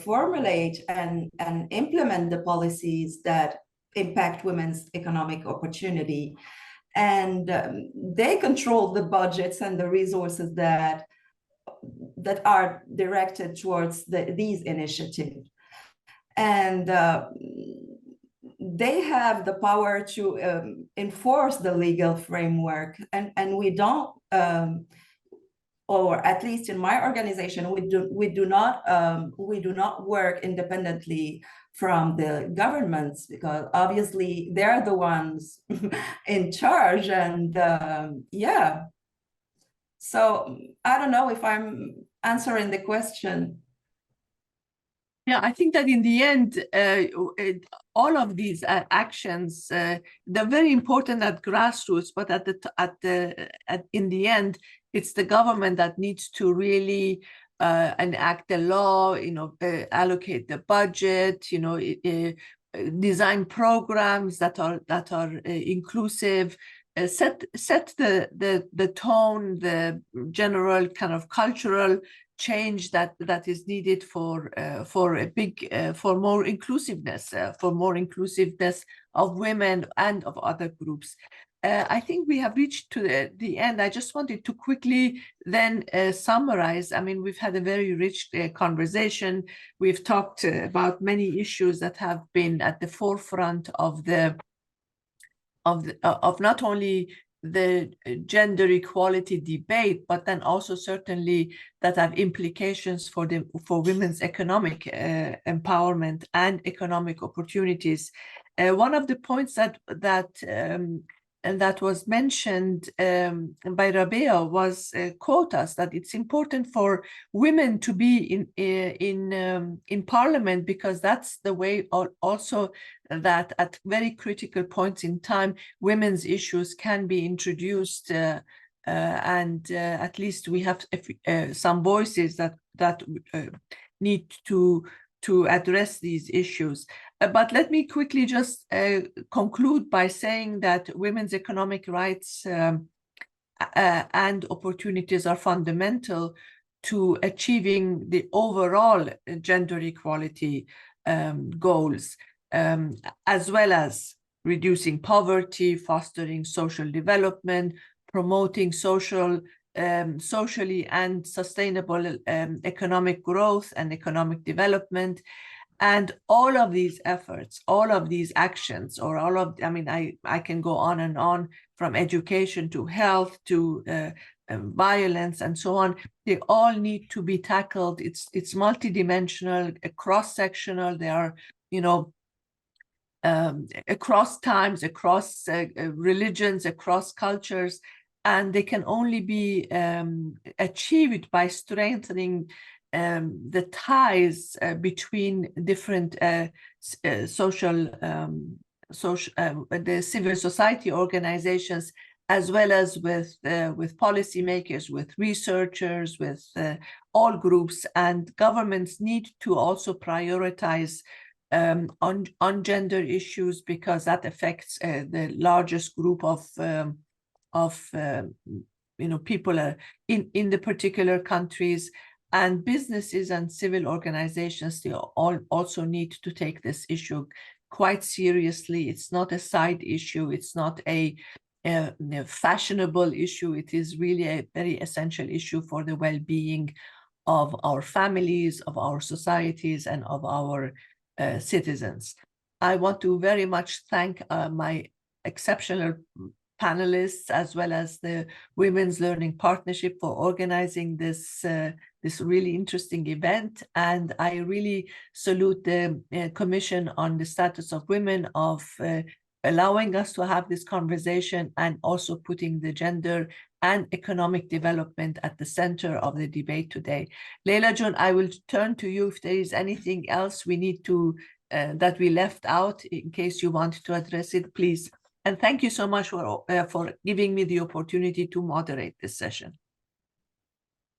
formulate and implement the policies that impact women's economic opportunity. And they control the budgets and the resources that are directed towards these initiatives. And they have the power to enforce the legal framework, and we don't, or at least in my organization, we do not work independently from the governments, because obviously they're the ones in charge. And yeah, so I don't know if I'm answering the question. Yeah, I think that in the end, all of these actions, they're very important at grassroots, but in the end, it's the government that needs to really enact the law, allocate the budget, design programs that are inclusive, set the tone, the general kind of cultural change that is needed for more inclusiveness of women and of other groups. I think we have reached to the end. I just wanted to quickly then summarize. I mean, we've had a very rich conversation. We've talked about many issues that have been at the forefront of not only the gender equality debate, but then also certainly that have implications for women's economic empowerment and economic opportunities. One of the points that was mentioned by Rabea was quotas, that it's important for women to be in parliament, because that's the way also that at very critical points in time, women's issues can be introduced, and at least we have some voices that need to address these issues. But let me quickly just conclude by saying that women's economic rights and opportunities are fundamental to achieving the overall gender equality goals, as well as reducing poverty, fostering social development, promoting socially and sustainable economic growth and economic development. And all of these efforts, all of these actions, or all of, I mean, I can go on and on, from education to health to violence and so on. They all need to be tackled. It's multidimensional, cross-sectional. They are, you know, across times, across religions, across cultures, and they can only be achieved by strengthening the ties between different the civil society organizations, as well as with policymakers, with researchers, with all groups. And governments need to also prioritize on gender issues, because that affects the largest group of you know, people in the particular countries. And businesses and civil organizations, they all also need to take this issue quite seriously. It's not a side issue. It's not a fashionable issue. It is really a very essential issue for the well-being of our families, of our societies, and of our citizens. I want to very much thank my exceptional panelists, as well as the Women's Learning Partnership, for organizing this this really interesting event. And I really salute the Commission on the Status of Women of allowing us to have this conversation, and also putting the gender and economic development at the center of the debate today. Leila June, I will turn to you if there is anything else we need to, that we left out, in case you want to address it, please. And thank you so much for giving me the opportunity to moderate this session.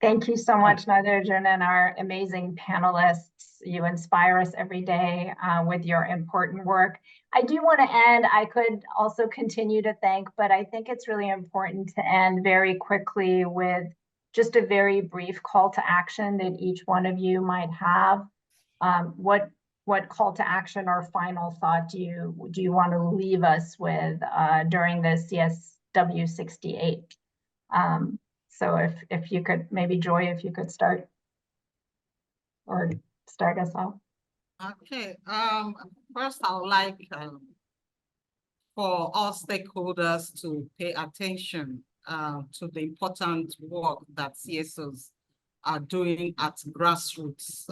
Thank you so much, Nadeerjan, and our amazing panelists. You inspire us every day with your important work. I do want to end, I could also continue to thank, but I think it's really important to end very quickly with just a very brief call to action that each one of you might have. What call to action or final thought do you want to leave us with during this CSW 68? So if you could, maybe Joy, if you could start or start us off. Okay. First, I would like for all stakeholders to pay attention to the important work that CSOs are doing at grassroots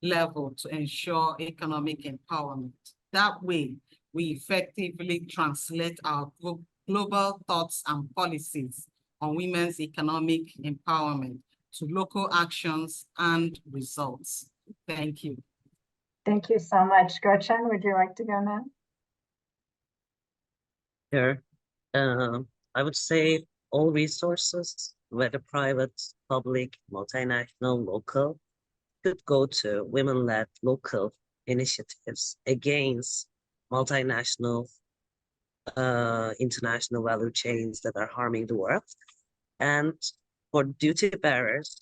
level to ensure economic empowerment. That way, we effectively translate our global thoughts and policies on women's economic empowerment to local actions and results. Thank you. Thank you so much. Gretchen, would you like to go now? Sure. I would say all resources, whether private, public, multinational, local, could go to women-led local initiatives against multinational, international value chains that are harming the world. And for duty bearers,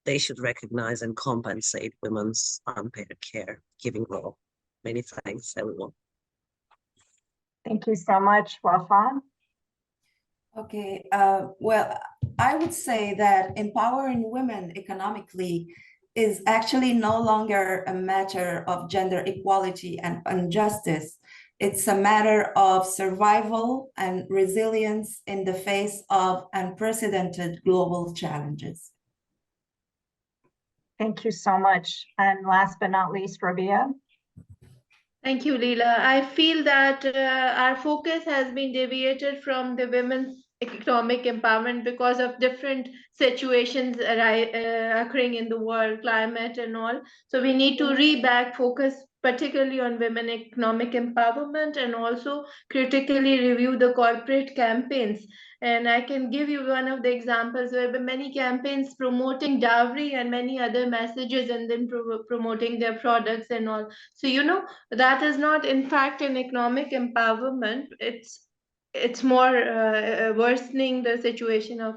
they should recognize and compensate women's unpaid care giving role. Many thanks, everyone. Thank you so much, Wafa. Okay, well, I would say that empowering women economically is actually no longer a matter of gender equality and justice. It's a matter of survival and resilience in the face of unprecedented global challenges. Thank you so much. And last but not least, Rabia. Thank you, Leila. I feel that our focus has been deviated from the women's economic empowerment because of different situations occurring in the world, climate and all. So we need to focus particularly on women economic empowerment, and also critically review the corporate campaigns. And I can give you one of the examples where many campaigns promoting dowry and many other messages, and then promoting their products and all. So, you know, that is not in fact an economic empowerment. It's more worsening the situation of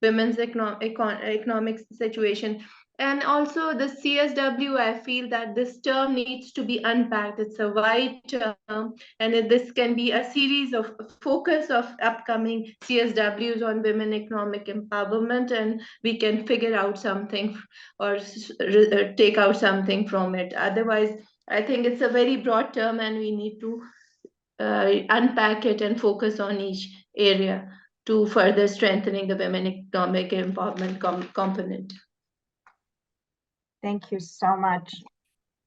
women's economic situation. And also the CSW, I feel that this term needs to be unpacked. It's a wide term, and this can be a series of focus of upcoming CSWs on women economic empowerment, and we can figure out something or take out something from it. Otherwise, I think it's a very broad term, and we need to unpack it and focus on each area to further strengthening the women economic empowerment component. Thank you so much.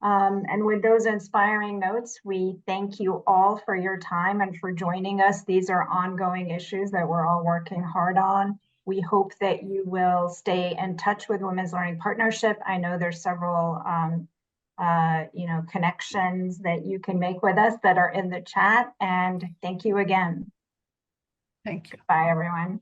And with those inspiring notes, we thank you all for your time and for joining us. These are ongoing issues that we're all working hard on. We hope that you will stay in touch with Women's Learning Partnership. I know there's several connections that you can make with us that are in the chat. And thank you again. Thank you. Bye, everyone.